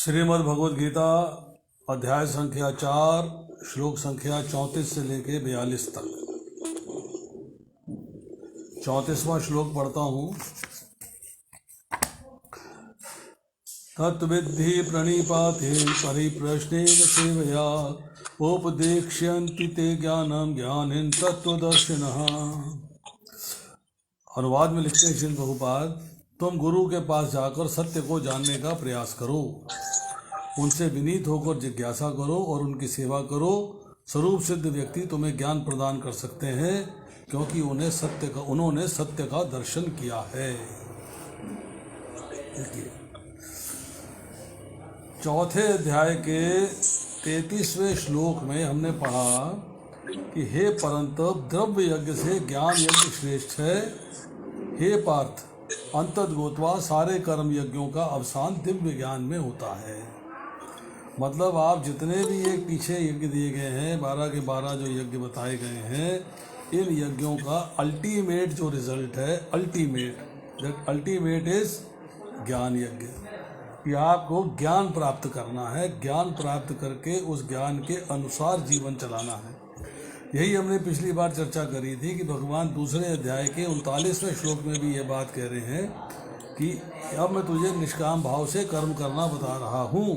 श्रीमद् भगवद गीता अध्याय संख्या 4 श्लोक संख्या 34 से लेके 42 तक। 34वां श्लोक पढ़ता हूँ। तत्विद्धि प्रणिपाते परिप्रश्नेन सेवया उपदेक्ष्यन्ति ते ज्ञानं ज्ञानिन तत्वदर्शिनः। अनुवाद में लिखते हैं श्रील प्रभुपाद, तुम गुरु के पास जाकर सत्य को जानने का प्रयास करो, उनसे विनीत होकर जिज्ञासा करो और उनकी सेवा करो। स्वरूप सिद्ध व्यक्ति तुम्हें ज्ञान प्रदान कर सकते हैं, क्योंकि उन्होंने सत्य का दर्शन किया है। चौथे अध्याय के 33वें श्लोक में हमने पढ़ा कि हे परंतप, द्रव्य यज्ञ से ज्ञान यज्ञ श्रेष्ठ है। हे पार्थ, अंतर्गोत्वा सारे कर्म यज्ञों का अवसान दिव्य ज्ञान में होता है। मतलब आप जितने भी ये पीछे यज्ञ दिए गए हैं, 12 के 12 जो यज्ञ बताए गए हैं, इन यज्ञों का अल्टीमेट जो रिजल्ट है, अल्टीमेट इज ज्ञान यज्ञ, कि आपको ज्ञान प्राप्त करना है। ज्ञान प्राप्त करके उस ज्ञान के अनुसार जीवन चलाना है। यही हमने पिछली बार चर्चा करी थी कि भगवान दूसरे अध्याय के 39वें श्लोक में भी ये बात कह रहे हैं कि अब मैं तुझे निष्काम भाव से कर्म करना बता रहा हूँ।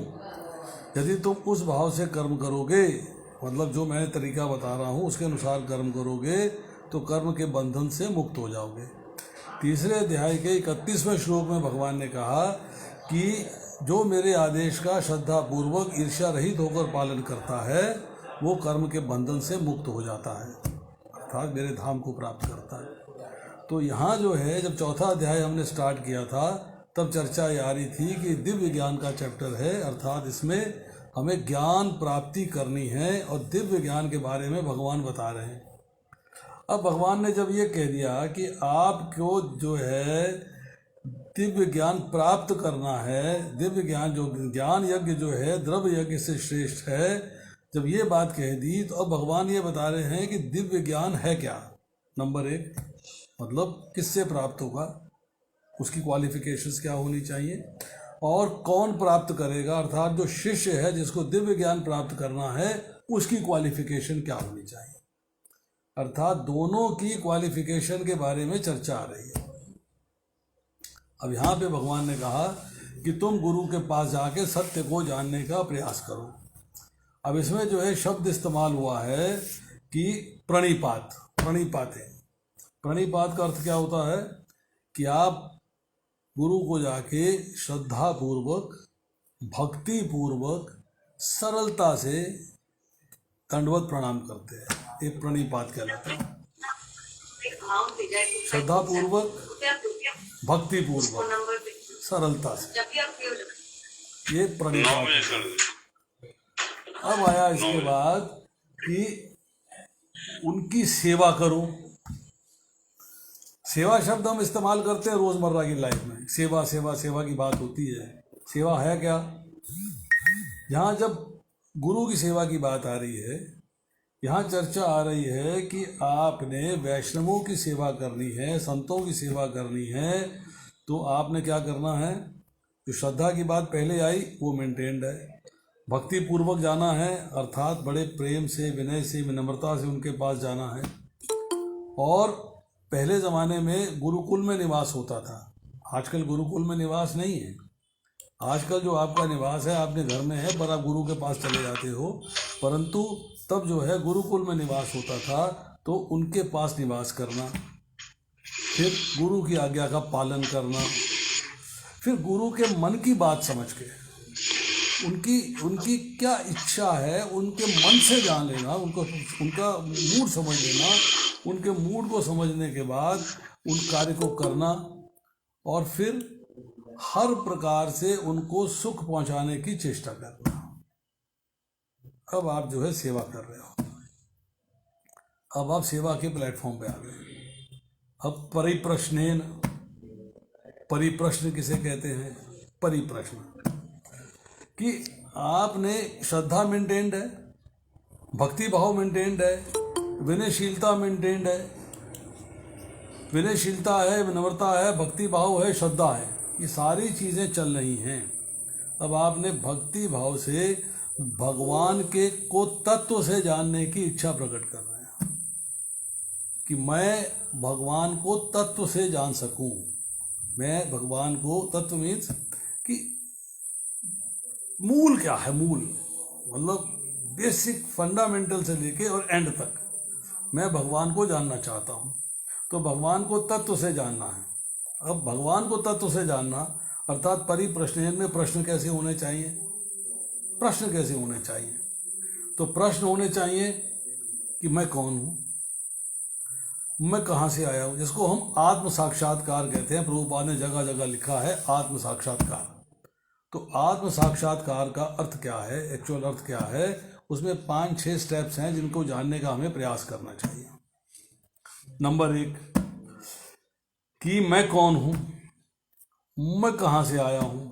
यदि तुम उस भाव से कर्म करोगे, मतलब जो मैं तरीका बता रहा हूँ उसके अनुसार कर्म करोगे, तो कर्म के बंधन से मुक्त हो जाओगे। तीसरे अध्याय के 31वें श्लोक में भगवान ने कहा कि जो मेरे आदेश का श्रद्धापूर्वक ईर्ष्या रहित होकर पालन करता है, वो कर्म के बंधन से मुक्त हो जाता है, अर्थात मेरे धाम को प्राप्त करता है। तो यहाँ जो है, जब चौथा अध्याय हमने स्टार्ट किया था, तब चर्चा ये आ रही थी कि दिव्य ज्ञान का चैप्टर है, अर्थात इसमें हमें ज्ञान प्राप्ति करनी है और दिव्य ज्ञान के बारे में भगवान बता रहे हैं। अब भगवान ने जब ये कह दिया कि आपको जो है दिव्य ज्ञान प्राप्त करना है, दिव्य ज्ञान जो ज्ञान यज्ञ जो है द्रव्य यज्ञ से श्रेष्ठ है, जब ये बात कह दी, तो अब भगवान ये बता रहे हैं कि दिव्य ज्ञान है क्या। नंबर 1, मतलब किससे प्राप्त होगा, उसकी क्वालिफिकेशंस क्या होनी चाहिए, और कौन प्राप्त करेगा, अर्थात जो शिष्य है जिसको दिव्य ज्ञान प्राप्त करना है, उसकी क्वालिफिकेशन क्या होनी चाहिए। अर्थात दोनों की क्वालिफिकेशन के बारे में चर्चा आ रही है। अब यहाँ पे भगवान ने कहा कि तुम गुरु के पास जाके सत्य को जानने का प्रयास करो। अब इसमें जो है शब्द इस्तेमाल हुआ है कि प्रणिपात का अर्थ क्या होता है कि आप गुरु को जाके श्रद्धा पूर्वक, भक्ति पूर्वक, सरलता से दंडवत प्रणाम करते हैं, ये प्रणिपात कहलाता है। श्रद्धा पूर्वक, भक्ति पूर्वक, सरलता से, ये प्रणिपात है। अब आया इसके बाद कि उनकी सेवा करो। सेवा शब्द हम इस्तेमाल करते हैं रोज़मर्रा की लाइफ में, सेवा की बात होती है। सेवा है क्या? यहाँ जब गुरु की सेवा की बात आ रही है, यहाँ चर्चा आ रही है कि आपने वैष्णवों की सेवा करनी है, संतों की सेवा करनी है, तो आपने क्या करना है? जो श्रद्धा की बात पहले आई वो मेंटेन्ड है। भक्ति पूर्वक जाना है, अर्थात बड़े प्रेम से, विनय से, विनम्रता से उनके पास जाना है। और पहले ज़माने में गुरुकुल में निवास होता था, आजकल गुरुकुल में निवास नहीं है। आजकल जो आपका निवास है, आपने घर में है, पर आप गुरु के पास चले जाते हो। परंतु तब जो है गुरुकुल में निवास होता था, तो उनके पास निवास करना, फिर गुरु की आज्ञा का पालन करना, फिर गुरु के मन की बात समझ के, उनकी क्या इच्छा है, उनके मन से जान लेना, उनका मूड समझ लेना, उनके मूड को समझने के बाद उन कार्य को करना, और फिर हर प्रकार से उनको सुख पहुंचाने की चेष्टा करना। अब आप जो है सेवा कर रहे हो, अब आप सेवा के प्लेटफॉर्म पे आ गए। अब परिप्रश्न किसे कहते हैं? परिप्रश्न, कि आपने श्रद्धा मेंटेन्ड है, भक्ति भाव मेंटेन्ड है, विनयशीलता मेंटेन्ड है, विनयशीलता है, विनम्रता है, भक्ति भाव है, श्रद्धा है, ये सारी चीज़ें चल रही हैं। अब आपने भक्ति भाव से भगवान के को तत्व से जानने की इच्छा प्रकट कर रहे हैं कि मैं भगवान को तत्व से जान सकूं। मैं भगवान को तत्व मीन्स कि मूल क्या है, मूल मतलब बेसिक फंडामेंटल से लेके और एंड तक मैं भगवान को जानना चाहता हूँ। तो भगवान को तत्व से जानना है। अब भगवान को तत्व से जानना अर्थात परिप्रश्न में प्रश्न कैसे होने चाहिए, प्रश्न कैसे होने चाहिए। तो प्रश्न होने चाहिए कि मैं कौन हूँ, मैं कहाँ से आया हूँ, जिसको हम आत्म साक्षात्कार कहते हैं। प्रभुपाद ने जगह जगह लिखा है आत्म साक्षात्कार। तो आत्म साक्षात्कार का अर्थ क्या है, एक्चुअल अर्थ क्या है, उसमें 5-6 स्टेप्स हैं जिनको जानने का हमें प्रयास करना चाहिए। नंबर 1 कि मैं कौन हूँ, मैं कहाँ से आया हूँ,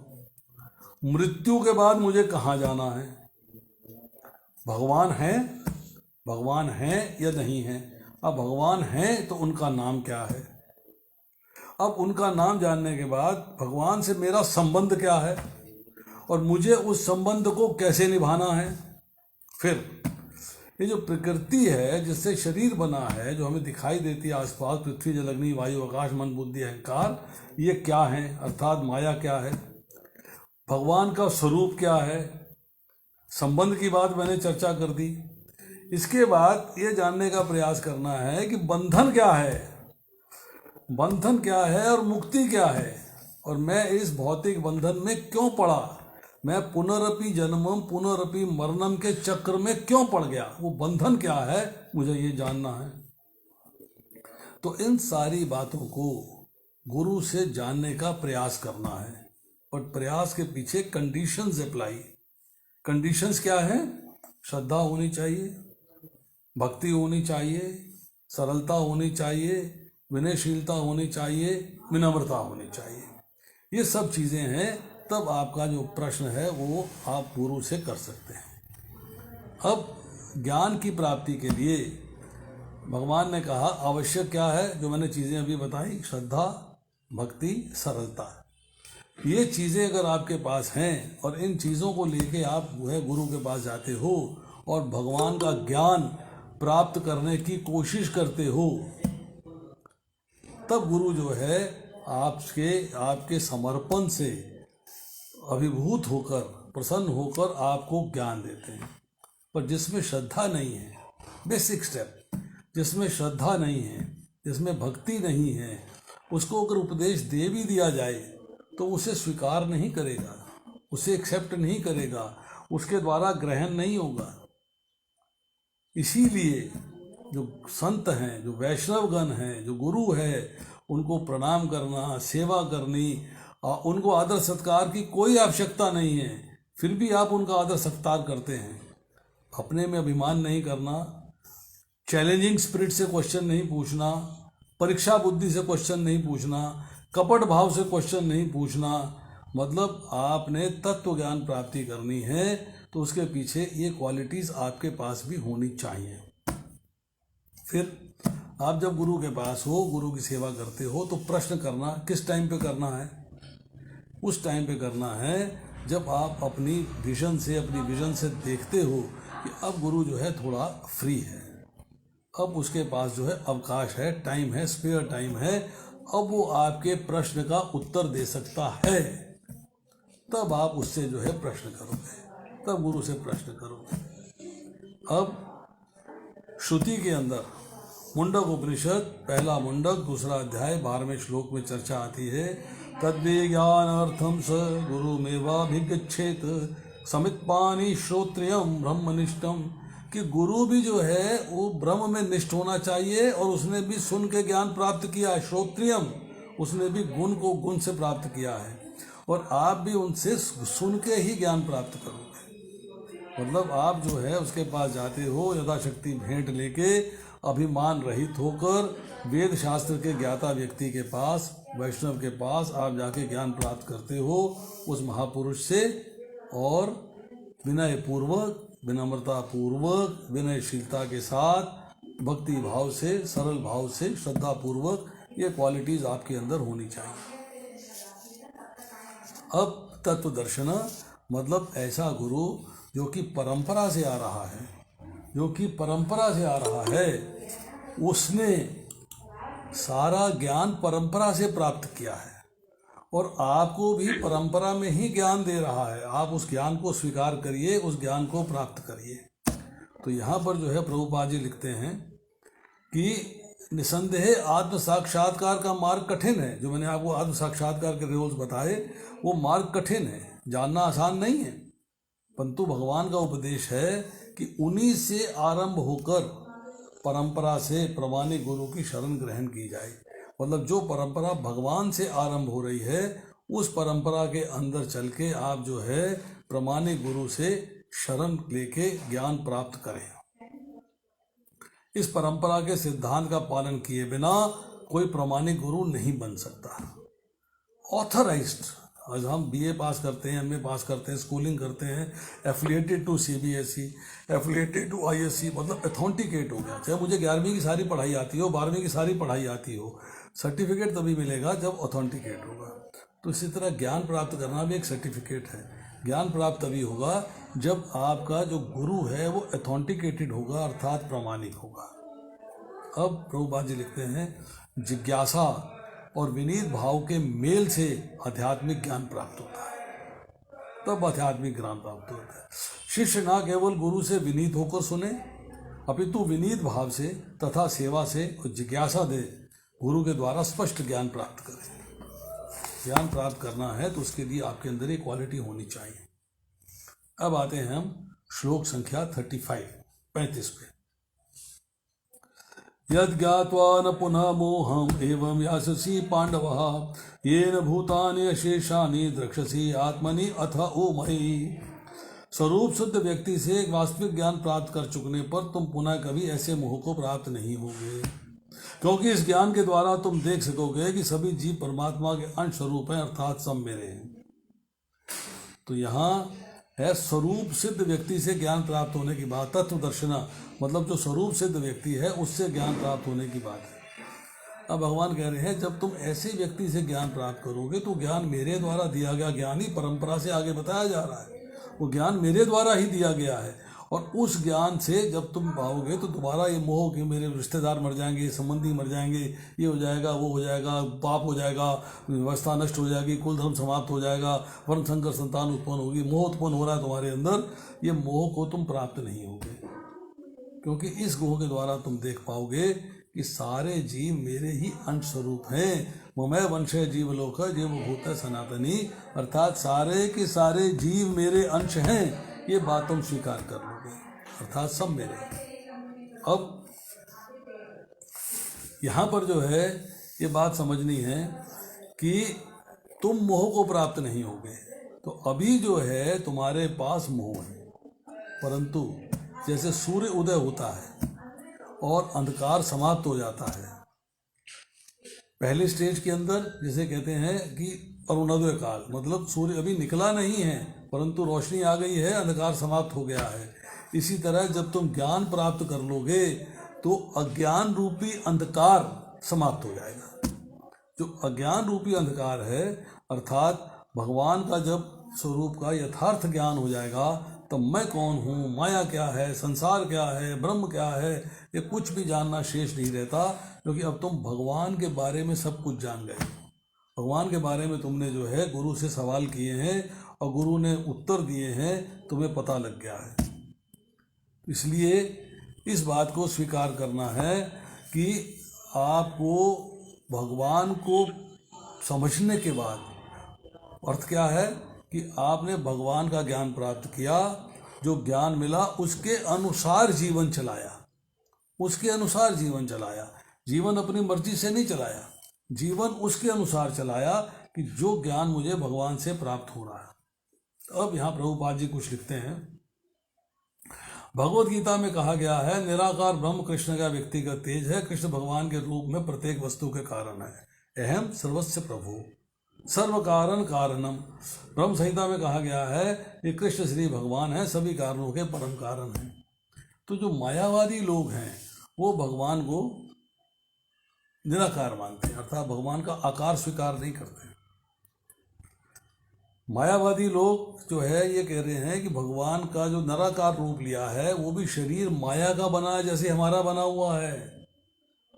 मृत्यु के बाद मुझे कहाँ जाना है, भगवान है, भगवान है या नहीं है। अब भगवान है तो उनका नाम क्या है। अब उनका नाम जानने के बाद भगवान से मेरा संबंध क्या है और मुझे उस संबंध को कैसे निभाना है। फिर ये जो प्रकृति है जिससे शरीर बना है, जो हमें दिखाई देती है आसपास, पृथ्वी जल अग्नि वायु आकाश मन बुद्धि अहंकार, ये क्या है, अर्थात माया क्या है, भगवान का स्वरूप क्या है। संबंध की बात मैंने चर्चा कर दी। इसके बाद ये जानने का प्रयास करना है कि बंधन क्या है, बंधन क्या है और मुक्ति क्या है, और मैं इस भौतिक बंधन में क्यों पड़ा, मैं पुनरपि जन्मम पुनरपि मरणम के चक्र में क्यों पड़ गया, वो बंधन क्या है, मुझे ये जानना है। तो इन सारी बातों को गुरु से जानने का प्रयास करना है। और प्रयास के पीछे कंडीशंस अप्लाई। कंडीशंस क्या है, श्रद्धा होनी चाहिए, भक्ति होनी चाहिए, सरलता होनी चाहिए, विनयशीलता होनी चाहिए, विनम्रता होनी चाहिए। ये सब चीज़ें हैं, तब आपका जो प्रश्न है वो आप गुरु से कर सकते हैं। अब ज्ञान की प्राप्ति के लिए भगवान ने कहा आवश्यक क्या है, जो मैंने चीज़ें अभी बताई, श्रद्धा, भक्ति, सरलता। ये चीज़ें अगर आपके पास हैं और इन चीज़ों को लेके आप जो है गुरु के पास जाते हो और भगवान का ज्ञान प्राप्त करने की कोशिश करते हो, तब गुरु जो है आपके समर्पण से अभिभूत होकर, प्रसन्न होकर आपको ज्ञान देते हैं। पर जिसमें श्रद्धा नहीं है, बेसिक स्टेप, जिसमें श्रद्धा नहीं है, जिसमें भक्ति नहीं है, उसको अगर उपदेश दे भी दिया जाए तो उसे स्वीकार नहीं करेगा, उसे एक्सेप्ट नहीं करेगा, उसके द्वारा ग्रहण नहीं होगा। इसीलिए जो संत हैं, जो वैष्णवगण हैं, जो गुरु है, उनको प्रणाम करना, सेवा करनी, उनको आदर सत्कार की कोई आवश्यकता नहीं है, फिर भी आप उनका आदर सत्कार करते हैं। अपने में अभिमान नहीं करना, चैलेंजिंग स्पिरिट से क्वेश्चन नहीं पूछना, परीक्षा बुद्धि से क्वेश्चन नहीं पूछना, कपट भाव से क्वेश्चन नहीं पूछना। मतलब आपने तत्व ज्ञान प्राप्ति करनी है तो उसके पीछे ये क्वालिटीज़ आपके पास भी होनी चाहिए। फिर आप जब गुरु के पास हो, गुरु की सेवा करते हो, तो प्रश्न करना किस टाइम पे करना है, उस टाइम पे करना है जब आप अपनी विजन से देखते हो कि अब गुरु जो है थोड़ा फ्री है, अब उसके पास जो है अवकाश है, टाइम है, स्पेयर टाइम है, अब वो आपके प्रश्न का उत्तर दे सकता है, तब आप उससे जो है प्रश्न करोगे, तब गुरु से प्रश्न करोगे। अब श्रुति के अंदर मुंडक उपनिषद पहला मुंडक दूसरा अध्याय 12वें श्लोक में चर्चा आती है, तद्विज्ञानार्थं स गुरुमेवाभिगच्छेत समित्पानि श्रोत्रियम ब्रह्मनिष्ठम, कि गुरु भी जो है वो ब्रह्म में निष्ठ होना चाहिए और उसने भी सुन के ज्ञान प्राप्त किया है, श्रोत्रियम, उसने भी गुण को गुण से प्राप्त किया है, और आप भी उनसे सुन के ही ज्ञान प्राप्त करोगे। मतलब आप जो है उसके पास जाते हो यथाशक्ति भेंट लेके, अभिमान रहित होकर, वेद शास्त्र के ज्ञाता व्यक्ति के पास, वैष्णव के पास आप जाके ज्ञान प्राप्त करते हो उस महापुरुष से, और विनय पूर्वक, विनम्रता पूर्वक, विनयशीलता के साथ, भक्ति भाव से, सरल भाव से, श्रद्धा पूर्वक, ये क्वालिटीज आपके अंदर होनी चाहिए। अब तत्व दर्शन, मतलब ऐसा गुरु जो कि परंपरा से आ रहा है, जो कि परंपरा से आ रहा है, उसने सारा ज्ञान परंपरा से प्राप्त किया है और आपको भी परंपरा में ही ज्ञान दे रहा है। आप उस ज्ञान को स्वीकार करिए, उस ज्ञान को प्राप्त करिए। तो यहाँ पर जो है प्रभुपाद जी लिखते हैं कि निसंदेह आत्म साक्षात्कार का मार्ग कठिन है। जो मैंने आपको आत्म साक्षात्कार के रूल्स बताए, वो मार्ग कठिन है, जानना आसान नहीं है, परंतु भगवान का उपदेश है कि उन्हीं से आरंभ होकर परंपरा से प्रामाणिक गुरु की शरण ग्रहण की जाए। मतलब जो परंपरा भगवान से आरंभ हो रही है, उस परंपरा के अंदर चल के आप जो है प्रामाणिक गुरु से शरण लेके ज्ञान प्राप्त करें। इस परंपरा के सिद्धांत का पालन किए बिना कोई प्रामाणिक गुरु नहीं बन सकता। ऑथराइज्ड, आज हम बीए पास करते हैं, एमए पास करते हैं, स्कूलिंग करते हैं, affiliated to CBSE, affiliated to ISC, मतलब अथेंटिकेट हो गया। चाहे मुझे 11वीं की सारी पढ़ाई आती हो, 12वीं की सारी पढ़ाई आती हो, सर्टिफिकेट तभी मिलेगा जब ऑथेंटिकेट होगा। तो इसी तरह ज्ञान प्राप्त करना भी एक सर्टिफिकेट है। ज्ञान प्राप्त तभी होगा जब आपका जो गुरु है वो अथेंटिकेटेड होगा, अर्थात प्रामाणिक होगा। अब प्रभुपाद जी लिखते हैं, जिज्ञासा और विनीत भाव के मेल से आध्यात्मिक ज्ञान प्राप्त होता है, तब आध्यात्मिक ज्ञान प्राप्त होता है। शिष्य ना केवल गुरु से विनीत होकर सुने, अपितु विनीत भाव से तथा सेवा से और जिज्ञासा दे गुरु के द्वारा स्पष्ट ज्ञान प्राप्त करें। ज्ञान प्राप्त करना है तो उसके लिए आपके अंदर एक क्वालिटी होनी चाहिए। अब आते हैं हम श्लोक संख्या 35 पे। यद ज्ञात्वा न पुनः मोहम एवं याससी पांडवः येन भूतानि अशेषानि द्रक्ष्यसि आत्मनि अथ ओमयि। स्वरूप शुद्ध व्यक्ति से एक वास्तविक ज्ञान प्राप्त कर चुकने पर तुम पुनः कभी ऐसे मोह को प्राप्त नहीं होगे, क्योंकि इस ज्ञान के द्वारा तुम देख सकोगे कि सभी जीव परमात्मा के अंश स्वरूप हैं, अर्थात सब मेरे हैं। तो यहाँ है स्वरूप सिद्ध व्यक्ति से ज्ञान प्राप्त होने की बात। तत्व दर्शना मतलब जो स्वरूप सिद्ध व्यक्ति है उससे ज्ञान प्राप्त होने की बात है। अब भगवान कह रहे हैं जब तुम ऐसे व्यक्ति से ज्ञान प्राप्त करोगे तो ज्ञान मेरे द्वारा दिया गया ज्ञान ही परंपरा से आगे बताया जा रहा है, वो ज्ञान मेरे द्वारा ही दिया गया है। और उस ज्ञान से जब तुम पाओगे तो दोबारा ये मोह कि मेरे रिश्तेदार मर जाएंगे, संबंधी मर जाएंगे, ये हो जाएगा, वो हो जाएगा, पाप हो जाएगा, व्यवस्था नष्ट हो जाएगी, कुल धर्म समाप्त हो जाएगा, वर्ण संकर संतान उत्पन्न होगी, मोह उत्पन्न हो रहा है तुम्हारे अंदर, ये मोह को तुम प्राप्त नहीं होगे। क्योंकि इस मोह के द्वारा तुम देख पाओगे कि सारे जीव मेरे ही अंश स्वरूप हैं। ममय वंशे जीवलोक जीव भूत सनातनी, अर्थात सारे के सारे जीव मेरे अंश हैं, ये बात तुम स्वीकार कर लोगे, अर्थात सब मेरे। अब यहाँ पर जो है ये बात समझनी है कि तुम मोह को प्राप्त नहीं होगे। तो अभी जो है तुम्हारे पास मोह है, परंतु जैसे सूर्य उदय होता है और अंधकार समाप्त हो जाता है, पहले स्टेज के अंदर जैसे कहते हैं कि अरुणोदय काल, मतलब सूर्य अभी निकला नहीं है परंतु रोशनी आ गई है, अंधकार समाप्त हो गया है। इसी तरह जब तुम ज्ञान प्राप्त कर लोगे तो अज्ञान रूपी अंधकार समाप्त हो जाएगा। जो अज्ञान रूपी अंधकार है अर्थात भगवान का जब स्वरूप का यथार्थ ज्ञान हो जाएगा तब मैं कौन हूँ, माया क्या है, संसार क्या है, ब्रह्म क्या है, ये कुछ भी जानना शेष नहीं रहता, क्योंकि अब तुम भगवान के बारे में सब कुछ जान गए। भगवान के बारे में तुमने जो है गुरु से सवाल किए हैं और गुरु ने उत्तर दिए हैं, तुम्हें पता लग गया है। इसलिए इस बात को स्वीकार करना है कि आपको भगवान को समझने के बाद अर्थ क्या है कि आपने भगवान का ज्ञान प्राप्त किया, जो ज्ञान मिला उसके अनुसार जीवन चलाया, उसके अनुसार जीवन चलाया, जीवन अपनी मर्जी से नहीं चलाया, जीवन उसके अनुसार चलाया कि जो ज्ञान मुझे भगवान से प्राप्त हो रहा है। अब यहाँ प्रभुपाद जी कुछ लिखते हैं, भगवत गीता में कहा गया है निराकार ब्रह्म कृष्ण का व्यक्तिगत तेज है, कृष्ण भगवान के रूप में प्रत्येक वस्तु के कारण है, अहम सर्वस्य प्रभु सर्व कारण कारणम। ब्रह्म संहिता में कहा गया है कि कृष्ण श्री भगवान है, सभी कारणों के परम कारण हैं। तो जो मायावादी लोग हैं वो भगवान को निराकार मानते हैं, अर्थात भगवान का आकार स्वीकार नहीं करते। मायावादी लोग जो है ये कह रहे हैं कि भगवान का जो निराकार रूप लिया है वो भी शरीर माया का बना है जैसे हमारा बना हुआ है।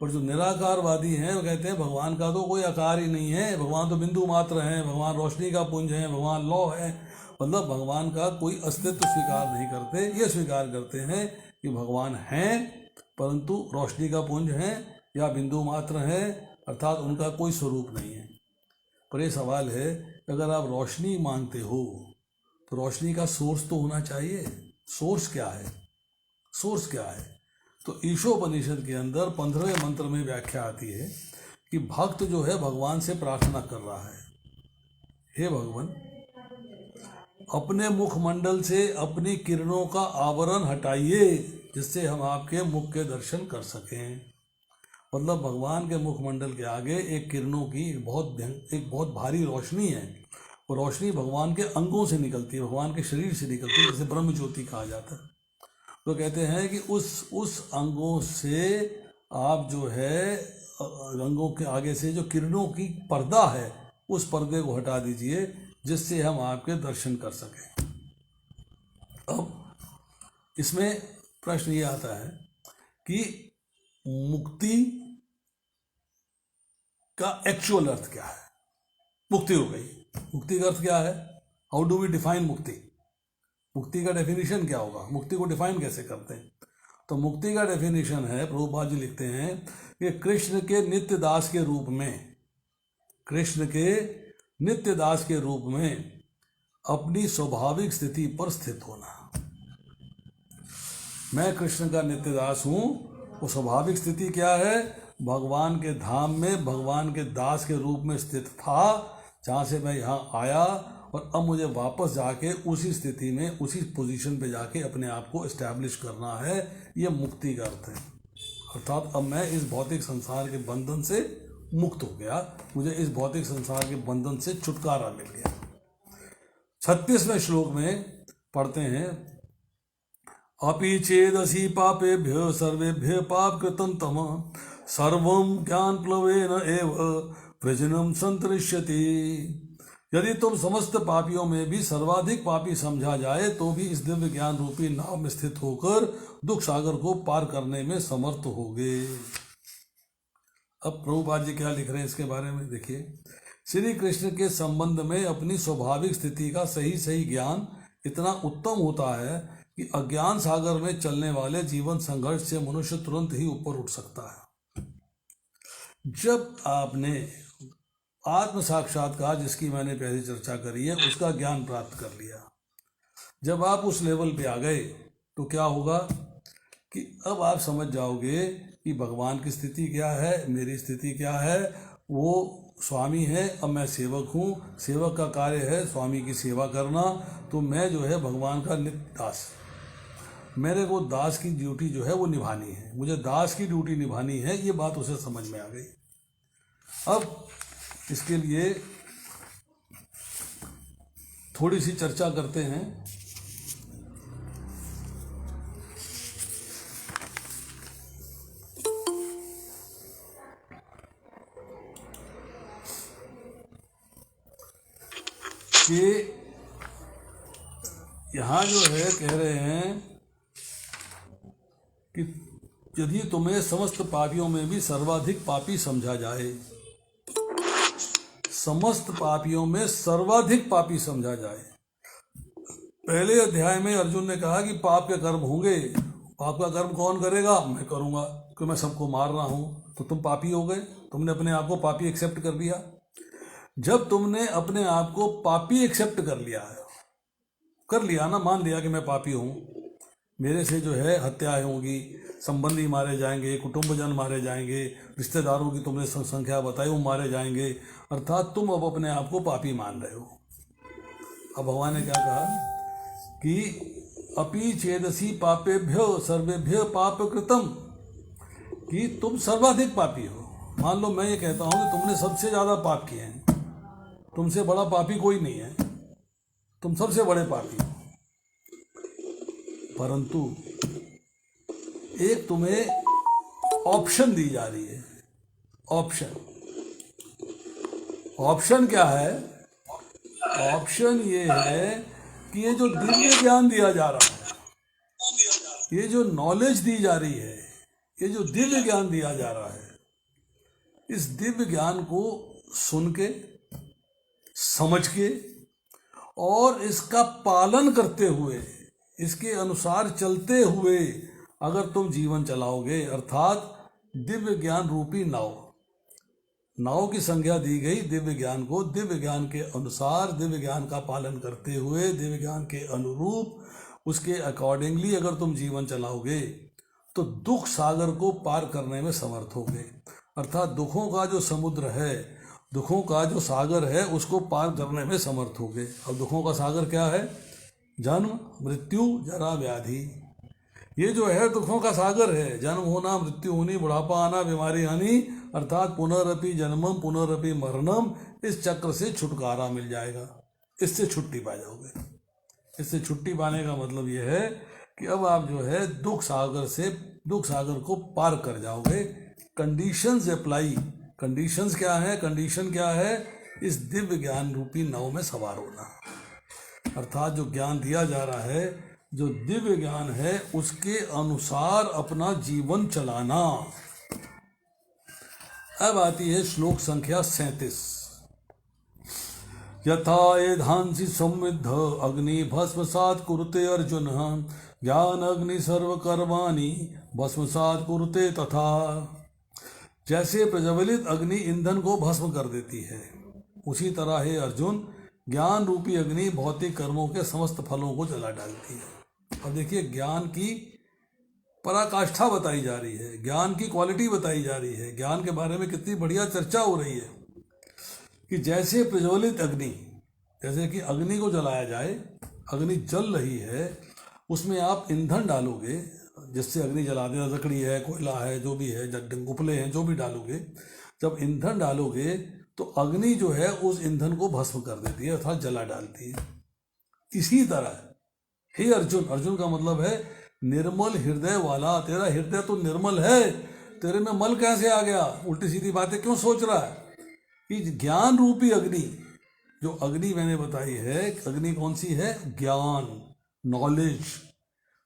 पर जो निराकारवादी हैं वो कहते हैं भगवान का तो कोई आकार ही नहीं है, भगवान तो बिंदु मात्र हैं, भगवान रोशनी का पुंज है, भगवान लौ है। मतलब भगवान का कोई अस्तित्व स्वीकार नहीं करते, ये स्वीकार करते हैं कि भगवान हैं परंतु रोशनी का पुंज हैं या बिंदु मात्र हैं, अर्थात उनका कोई स्वरूप नहीं है। पर ये सवाल है, अगर आप रोशनी मानते हो तो रोशनी का सोर्स तो होना चाहिए। सोर्स क्या है? सोर्स क्या है? तो ईशोपनिषद के अंदर 15वें मंत्र में व्याख्या आती है कि भक्त जो है भगवान से प्रार्थना कर रहा है, हे भगवान अपने मुखमंडल से अपनी किरणों का आवरण हटाइए जिससे हम आपके मुख के दर्शन कर सकें। मतलब भगवान के मुखमंडल के आगे एक किरणों की एक बहुत भारी रोशनी है। वो रोशनी भगवान के अंगों से निकलती है, भगवान के शरीर से निकलती है, जिसे ब्रह्म ज्योति कहा जाता है। तो कहते हैं कि उस अंगों से आप जो है अंगों के आगे से जो किरणों की पर्दा है उस पर्दे को हटा दीजिए जिससे हम आपके दर्शन कर सकें। अब इसमें प्रश्न ये आता है कि मुक्ति का एक्चुअल अर्थ क्या है? मुक्ति हो गई, मुक्ति का अर्थ क्या है? हाउ डू वी डिफाइन मुक्ति? मुक्ति का डेफिनेशन क्या होगा? मुक्ति को डिफाइन कैसे करते हैं? तो मुक्ति का डेफिनेशन है, प्रभुपाद जी लिखते हैं कि कृष्ण के नित्य दास के रूप में, कृष्ण के नित्य दास के रूप में अपनी स्वाभाविक स्थिति पर स्थित होना। मैं कृष्ण का नित्य दास हूँ, वो स्वाभाविक स्थिति क्या है? भगवान के धाम में भगवान के दास के रूप में स्थित था, जहाँ से मैं यहाँ आया, और अब मुझे वापस जाके उसी स्थिति में उसी पोजीशन पे जाके अपने आप को एस्टैब्लिश करना है। ये मुक्ति का अर्थ है। अर्थात अब मैं इस भौतिक संसार के बंधन से मुक्त हो गया, मुझे इस भौतिक संसार के बंधन से छुटकारा मिल गया। 36वें श्लोक में पढ़ते हैं, अपि चेदसि पापेभ्य सर्वेभ्य पाप कृतं तम सर्वं ज्ञान प्लवेन एव वृजनम संतरिष्यति। यदि तुम समस्त पापियों में भी सर्वाधिक पापी समझा जाए तो भी इस दिव्य ज्ञान रूपी नाव में स्थित होकर दुख सागर को पार करने में समर्थ होगे। अब प्रभुपाद जी क्या लिख रहे हैं इसके बारे में देखिए। श्री कृष्ण के संबंध में अपनी स्वाभाविक स्थिति का सही ज्ञान इतना उत्तम होता है कि अज्ञान सागर में चलने वाले जीवन संघर्ष से मनुष्य तुरंत ही ऊपर उठ सकता है। जब आपने आत्म साक्षात्कार, जिसकी मैंने पहले चर्चा करी है, उसका ज्ञान प्राप्त कर लिया, जब आप उस लेवल पे आ गए तो क्या होगा कि अब आप समझ जाओगे कि भगवान की स्थिति क्या है, मेरी स्थिति क्या है। वो स्वामी है, अब मैं सेवक हूँ, सेवक का कार्य है स्वामी की सेवा करना। तो मैं जो है भगवान का नित्य दास, मेरे को दास की ड्यूटी जो है वो निभानी है, मुझे दास की ड्यूटी निभानी है। ये बात उसे समझ में आ गई। अब इसके लिए थोड़ी सी चर्चा करते हैं। कि यहाँ जो है कह रहे हैं कि यदि तुम्हें समस्त पापियों में भी सर्वाधिक पापी समझा जाए, समस्त पापियों में सर्वाधिक पापी समझा जाए। पहले अध्याय में अर्जुन ने कहा कि पाप के कर्म होंगे, पाप का कर्म कौन करेगा? मैं करूँगा, क्योंकि मैं सबको मार रहा हूँ। तो तुम पापी हो गए, तुमने अपने आप को पापी एक्सेप्ट कर लिया। जब तुमने अपने आप को पापी एक्सेप्ट कर लिया ना, मान लिया कि मैं पापी हूँ, मेरे से जो है हत्याएं होंगी, संबंधी मारे जाएंगे, कुटुंबजन मारे जाएंगे, रिश्तेदारों की तुमने संख्या बताई वो मारे जाएंगे, अर्थात तुम अब अपने आप को पापी मान रहे हो। अब भगवान ने क्या कहा कि अपि चेदसि पापेभ्यो सर्वेभ्यो पाप कृतम, कि तुम सर्वाधिक पापी हो। मान लो मैं ये कहता हूँ कि तुमने सबसे ज़्यादा पाप किए हैं, तुमसे बड़ा पापी कोई नहीं है, तुम सबसे बड़े पापी हो। परंतु एक तुम्हें ऑप्शन दी जा रही है। ऑप्शन क्या है? ऑप्शन ये है कि ये जो दिव्य ज्ञान दिया जा रहा है, ये जो नॉलेज दी जा रही है, ये जो दिव्य ज्ञान दिया जा रहा है, इस दिव्य ज्ञान को सुन के, समझ के और इसका पालन करते हुए, इसके अनुसार चलते हुए अगर तुम जीवन चलाओगे, अर्थात दिव्य ज्ञान रूपी नाव की संज्ञा दी गई दिव्य ज्ञान को, दिव्य ज्ञान के अनुसार, दिव्य ज्ञान का पालन करते हुए, दिव्य ज्ञान के अनुरूप, उसके अकॉर्डिंगली अगर तुम जीवन चलाओगे तो दुख सागर को पार करने में समर्थ होगे। अर्थात दुखों का जो समुद्र है, दुखों का जो सागर है, उसको पार करने में समर्थ होगे। अब दुखों का सागर क्या है? जन्म, मृत्यु, जरा, व्याधि। ये जो है दुखों का सागर है। जन्म होना, मृत्यु होनी, बुढ़ापा आना, बीमारी आनी, अर्थात पुनरअपि जन्मम पुनरअपि मरणम। इस चक्र से छुटकारा मिल जाएगा, इससे छुट्टी पा जाओगे। इससे छुट्टी पाने का मतलब ये है कि अब आप जो है दुख सागर को पार कर जाओगे। Conditions apply. कंडीशंस क्या है? कंडीशन क्या है? इस दिव्य ज्ञान रूपी नाव में सवार होना, अर्थात जो ज्ञान दिया जा रहा है, जो दिव्य ज्ञान है, उसके अनुसार अपना जीवन चलाना। अब आती है श्लोक संख्या 37। यथा एधांसि संविद्ध अग्नि भस्मसात् कुरुते अर्जुन ज्ञान अग्नि सर्व कर्माणि भस्मसात् कुरुते तथा। जैसे प्रज्वलित अग्नि ईंधन को भस्म कर देती है, उसी तरह है अर्जुन, ज्ञान रूपी अग्नि भौतिक कर्मों के समस्त फलों को जला डालती है। अब देखिए, ज्ञान की पराकाष्ठा बताई जा रही है, ज्ञान की क्वालिटी बताई जा रही है, ज्ञान के बारे में कितनी बढ़िया चर्चा हो रही है कि जैसे प्रज्वलित अग्नि, जैसे कि अग्नि को जलाया जाए, अग्नि जल रही है, उसमें आप ईंधन डालोगे, जिससे अग्नि जला देना, लकड़ी है, कोयला है, जो भी है, उपले हैं, जो भी डालोगे, जब ईंधन डालोगे तो अग्नि जो है उस ईंधन को भस्म कर देती है, अर्थात जला डालती है। इसी तरह हे अर्जुन, अर्जुन का मतलब है निर्मल हृदय वाला, तेरा हृदय तो निर्मल है, तेरे में मल कैसे आ गया? उल्टी सीधी बातें क्यों सोच रहा है? कि ज्ञान रूपी अग्नि, जो अग्नि मैंने बताई है, अग्नि कौन सी है? ज्ञान, नॉलेज।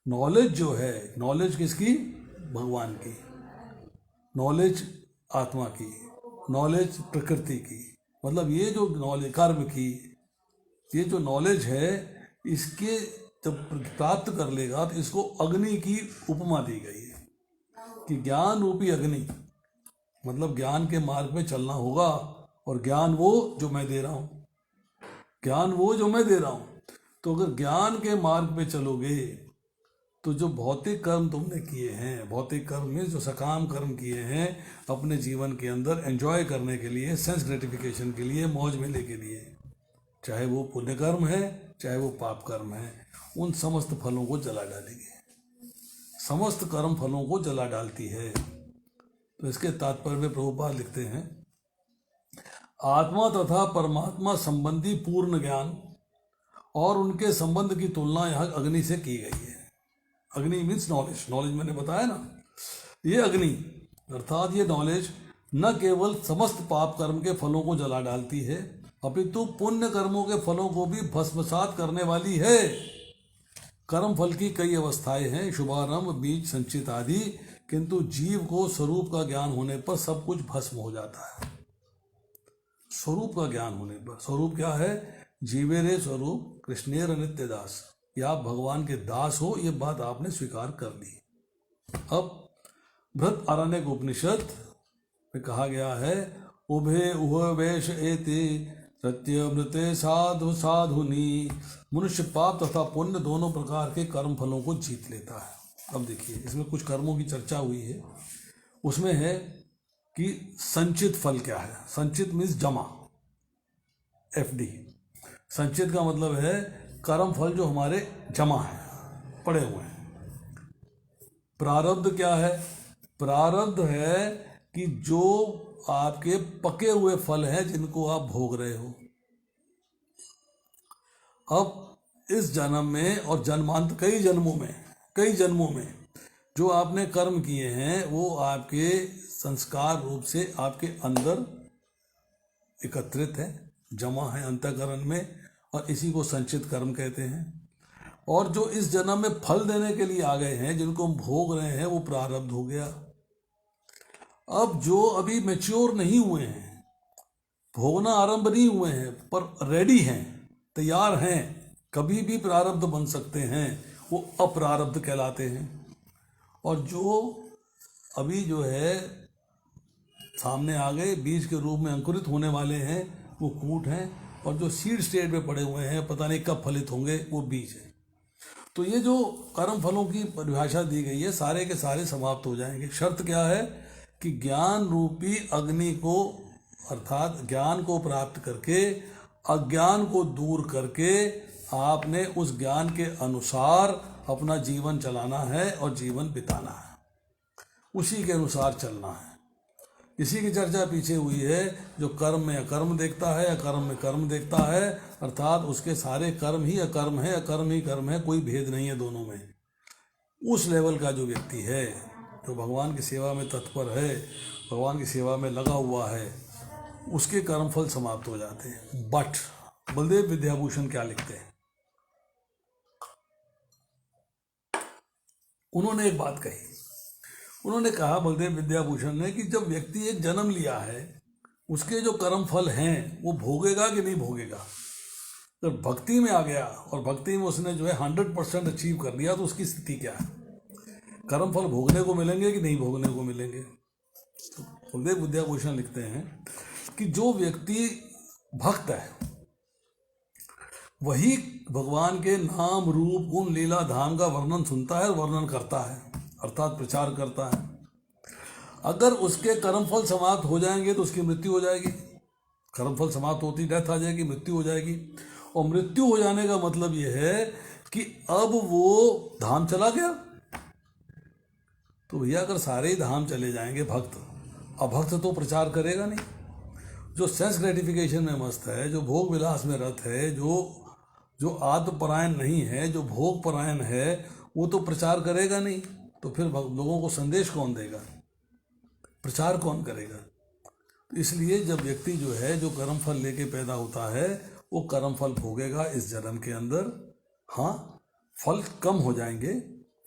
नॉलेज जो है, नॉलेज किसकी? भगवान की। नॉलेज आत्मा की, नॉलेज प्रकृति की। मतलब ये जो नॉलेज कर्म की, ये जो नॉलेज है, इसके जब प्राप्त कर लेगा तो इसको अग्नि की उपमा दी गई है कि ज्ञान रूपी अग्नि, मतलब ज्ञान के मार्ग में चलना होगा। और ज्ञान वो जो मैं दे रहा हूँ, ज्ञान वो जो मैं दे रहा हूँ। तो अगर ज्ञान के मार्ग पे चलोगे तो जो भौतिक कर्म तुमने किए हैं, भौतिक कर्म में जो सकाम कर्म किए हैं अपने जीवन के अंदर एंजॉय करने के लिए, सेंस ग्रेटिफिकेशन के लिए, मौज मेले के लिए, चाहे वो पुण्य कर्म है चाहे वो पाप कर्म है, उन समस्त फलों को जला डालेगी। समस्त कर्म फलों को जला डालती है। तो इसके तात्पर्य में प्रभुपाद लिखते हैं, आत्मा तथा परमात्मा संबंधी पूर्ण ज्ञान और उनके संबंध की तुलना यहाँ अग्नि से की गई है। अग्नि मीन्स नॉलेज। नॉलेज मैंने बताया ना, ये अग्नि अर्थात ये नॉलेज न केवल समस्त पाप कर्म के फलों को जला डालती है, अपितु पुण्य कर्मों के फलों को भी भस्मसात करने वाली है। कर्म फल की कई अवस्थाएं हैं, शुभारंभ, बीज, संचित आदि, किंतु जीव को स्वरूप का ज्ञान होने पर सब कुछ भस्म हो जाता है। स्वरूप का ज्ञान होने पर, स्वरूप क्या है? जीवेरे स्वरूप कृष्णेर नित्य दास, या आप भगवान के दास हो, ये बात आपने स्वीकार कर ली। अब बृहत आरण्यक उपनिषद में कहा गया है, उभे उह वेश एते सत्यमृते साधु साधुनी। मनुष्य पाप तथा पुण्य दोनों प्रकार के कर्म फलों को जीत लेता है। अब देखिए, इसमें कुछ कर्मों की चर्चा हुई है। उसमें है कि संचित फल क्या है? संचित मीन्स जमा, FD। संचित का मतलब है कर्म फल जो हमारे जमा है, पड़े हुए हैं। प्रारब्ध क्या है? प्रारब्ध है कि जो आपके पके हुए फल हैं जिनको आप भोग रहे हो। अब इस जन्म में और जन्मांत कई जन्मों में जो आपने कर्म किए हैं वो आपके संस्कार रूप से आपके अंदर एकत्रित है, जमा है अंतःकरण में, और इसी को संचित कर्म कहते हैं। और जो इस जन्म में फल देने के लिए आ गए हैं, जिनको हम भोग रहे हैं, वो प्रारब्ध हो गया। अब जो अभी मैच्योर नहीं हुए हैं, भोगना आरंभ नहीं हुए हैं, पर रेडी हैं, तैयार हैं, कभी भी प्रारब्ध बन सकते हैं, वो अप्रारब्ध कहलाते हैं। और जो अभी जो है सामने आ गए, बीज के रूप में अंकुरित होने वाले हैं, वो कूट हैं। और जो सीड स्टेज में पड़े हुए हैं, पता नहीं कब फलित होंगे, वो बीज हैं। तो ये जो कर्म फलों की परिभाषा दी गई है, सारे के सारे समाप्त हो जाएंगे। शर्त क्या है कि ज्ञान रूपी अग्नि को, अर्थात ज्ञान को प्राप्त करके अज्ञान को दूर करके आपने उस ज्ञान के अनुसार अपना जीवन चलाना है और जीवन बिताना है, उसी के अनुसार चलना है। इसी की चर्चा पीछे हुई है। जो कर्म में अकर्म देखता है, अकर्म में कर्म देखता है, अर्थात उसके सारे कर्म ही अकर्म है, अकर्म ही कर्म है, कोई भेद नहीं है दोनों में। उस लेवल का जो व्यक्ति है, जो भगवान की सेवा में तत्पर है, भगवान की सेवा में लगा हुआ है, उसके कर्मफल समाप्त हो जाते हैं। बट बलदेव विद्याभूषण क्या लिखते हैं? उन्होंने एक बात कही। उन्होंने कहा, बलदेव विद्याभूषण ने, कि जब व्यक्ति एक जन्म लिया है, उसके जो कर्म फल हैं वो भोगेगा कि नहीं भोगेगा। जब भक्ति में आ गया और भक्ति में उसने जो है 100% अचीव कर लिया, तो उसकी स्थिति क्या है? कर्म फल भोगने को मिलेंगे कि नहीं भोगने को मिलेंगे? तो बलदेव विद्याभूषण लिखते हैं कि जो व्यक्ति भक्त है, वही भगवान के नाम रूप गुण लीला धाम का वर्णन सुनता है और वर्णन करता है, अर्थात प्रचार करता है। अगर उसके कर्मफल समाप्त हो जाएंगे तो उसकी मृत्यु हो जाएगी। कर्मफल समाप्त होती डेथ आ जाएगी, मृत्यु हो जाएगी। और मृत्यु हो जाने का मतलब यह है कि अब वो धाम चला गया। तो भैया अगर सारे ही धाम चले जाएंगे भक्त, अभक्त तो प्रचार करेगा नहीं। जो सेंस ग्रेटिफिकेशन में मस्त है, जो भोग विलास में रत है, जो आत्मपरायण नहीं है, जो भोग परायण है, वो तो प्रचार करेगा नहीं। तो फिर लोगों को संदेश कौन देगा, प्रचार कौन करेगा? तो इसलिए जब व्यक्ति जो है, जो कर्मफल लेके पैदा होता है, वो कर्मफल भोगेगा इस जन्म के अंदर। हाँ, फल कम हो जाएंगे,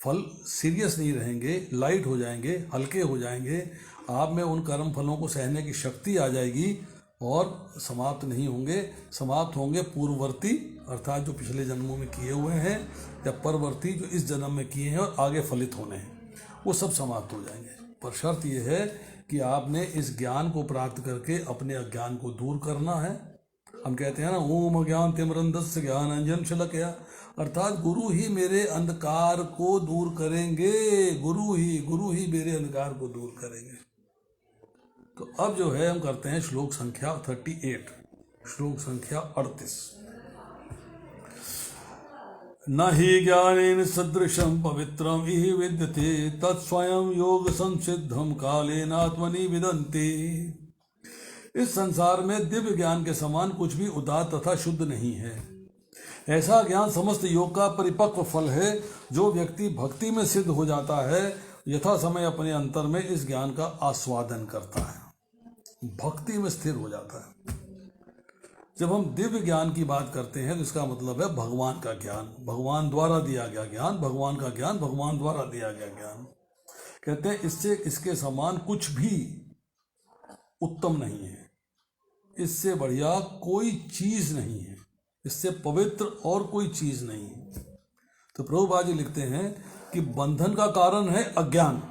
फल सीरियस नहीं रहेंगे, लाइट हो जाएंगे, हल्के हो जाएंगे। आप में उन कर्म फलों को सहने की शक्ति आ जाएगी और समाप्त नहीं होंगे। समाप्त होंगे पूर्ववर्ती, अर्थात जो पिछले जन्मों में किए हुए हैं, या परवर्ती जो इस जन्म में किए हैं और आगे फलित होने हैं, वो सब समाप्त हो जाएंगे। पर शर्त यह है कि आपने इस ज्ञान को प्राप्त करके अपने अज्ञान को दूर करना है। हम कहते हैं ना, ओम अज्ञान तिमिरंधस्य ज्ञानांजन शलाकया, अर्थात गुरु ही मेरे अंधकार को दूर करेंगे, गुरु ही मेरे अंधकार को दूर करेंगे। तो अब जो है हम करते हैं श्लोक संख्या 38, श्लोक संख्या 38। न हि ज्ञानेन सदृशं पवित्रम इह विद्यते तत्स्वयं योग संसिद्धम कालेन आत्मनि विदन्ति। इस संसार में दिव्य ज्ञान के समान कुछ भी उदात्त तथा शुद्ध नहीं है। ऐसा ज्ञान समस्त योग का परिपक्व फल है। जो व्यक्ति भक्ति में सिद्ध हो जाता है, यथा समय अपने अंतर में इस ज्ञान का आस्वादन करता है, भक्ति में स्थिर हो जाता है। जब हम दिव्य ज्ञान की बात करते हैं तो इसका मतलब है भगवान का ज्ञान, भगवान द्वारा दिया गया ज्ञान, भगवान का ज्ञान, भगवान द्वारा दिया गया ज्ञान। कहते हैं इससे इसके समान कुछ भी उत्तम नहीं है, इससे बढ़िया कोई चीज नहीं है, इससे पवित्र और कोई चीज नहीं है। तो प्रभुपाद जी लिखते हैं कि बंधन का कारण है अज्ञान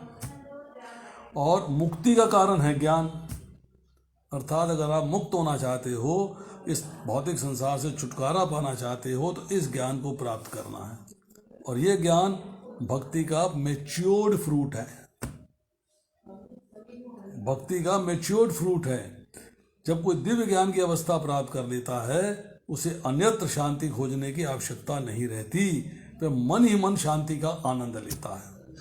और मुक्ति का कारण है ज्ञान। अर्थात अगर आप मुक्त होना चाहते हो, इस भौतिक संसार से छुटकारा पाना चाहते हो, तो इस ज्ञान को प्राप्त करना है। और ये ज्ञान भक्ति का मैच्योर्ड फ्रूट है, भक्ति का मैच्योर्ड फ्रूट है। जब कोई दिव्य ज्ञान की अवस्था प्राप्त कर लेता है, उसे अन्यत्र शांति खोजने की आवश्यकता नहीं रहती, तो मन ही मन शांति का आनंद लेता है।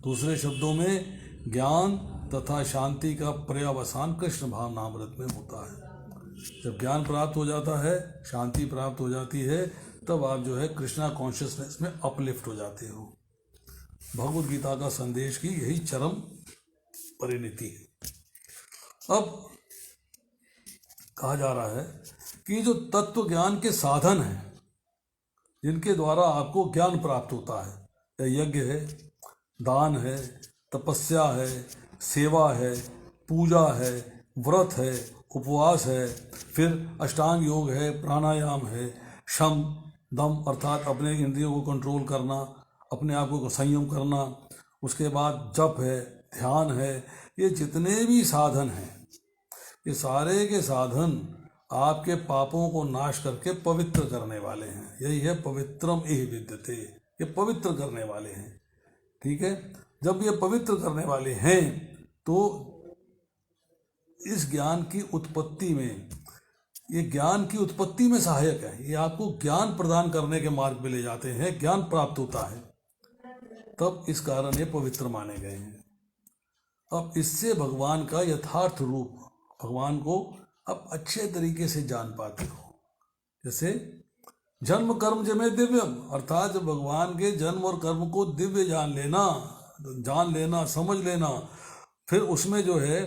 दूसरे शब्दों में, ज्ञान तथा शांति का पर्यावसान कृष्ण भावनामृत में होता है। जब ज्ञान प्राप्त हो जाता है, शांति प्राप्त हो जाती है, तब आप जो है कृष्णा कॉन्शियसनेस में अपलिफ्ट हो जाते हो। भगवद गीता का संदेश की यही चरम परिणति है। अब कहा जा रहा है कि जो तत्व ज्ञान के साधन हैं जिनके द्वारा आपको ज्ञान प्राप्त होता है, यज्ञ है, दान है, तपस्या है, सेवा है, पूजा है, व्रत है, उपवास है, फिर अष्टांग योग है, प्राणायाम है, शम दम अर्थात अपने इंद्रियों को कंट्रोल करना, अपने आप को संयम करना, उसके बाद जप है, ध्यान है, ये जितने भी साधन हैं ये सारे के साधन आपके पापों को नाश करके पवित्र करने वाले हैं। यही है पवित्रम एह विद्यते, ये पवित्र करने वाले हैं। ठीक है, जब ये पवित्र करने वाले हैं तो इस ज्ञान की उत्पत्ति में, ये ज्ञान की उत्पत्ति में सहायक है, ये आपको ज्ञान प्रदान करने के मार्ग पे ले जाते हैं, ज्ञान प्राप्त होता है, तब इस कारण ये पवित्र माने गए हैं। अब इससे भगवान का यथार्थ रूप, भगवान को अब अच्छे तरीके से जान पाते हो। जैसे जन्म कर्म जमे दिव्यम, अर्थात जब भगवान के जन्म और कर्म को दिव्य जान लेना, समझ लेना, फिर उसमें जो है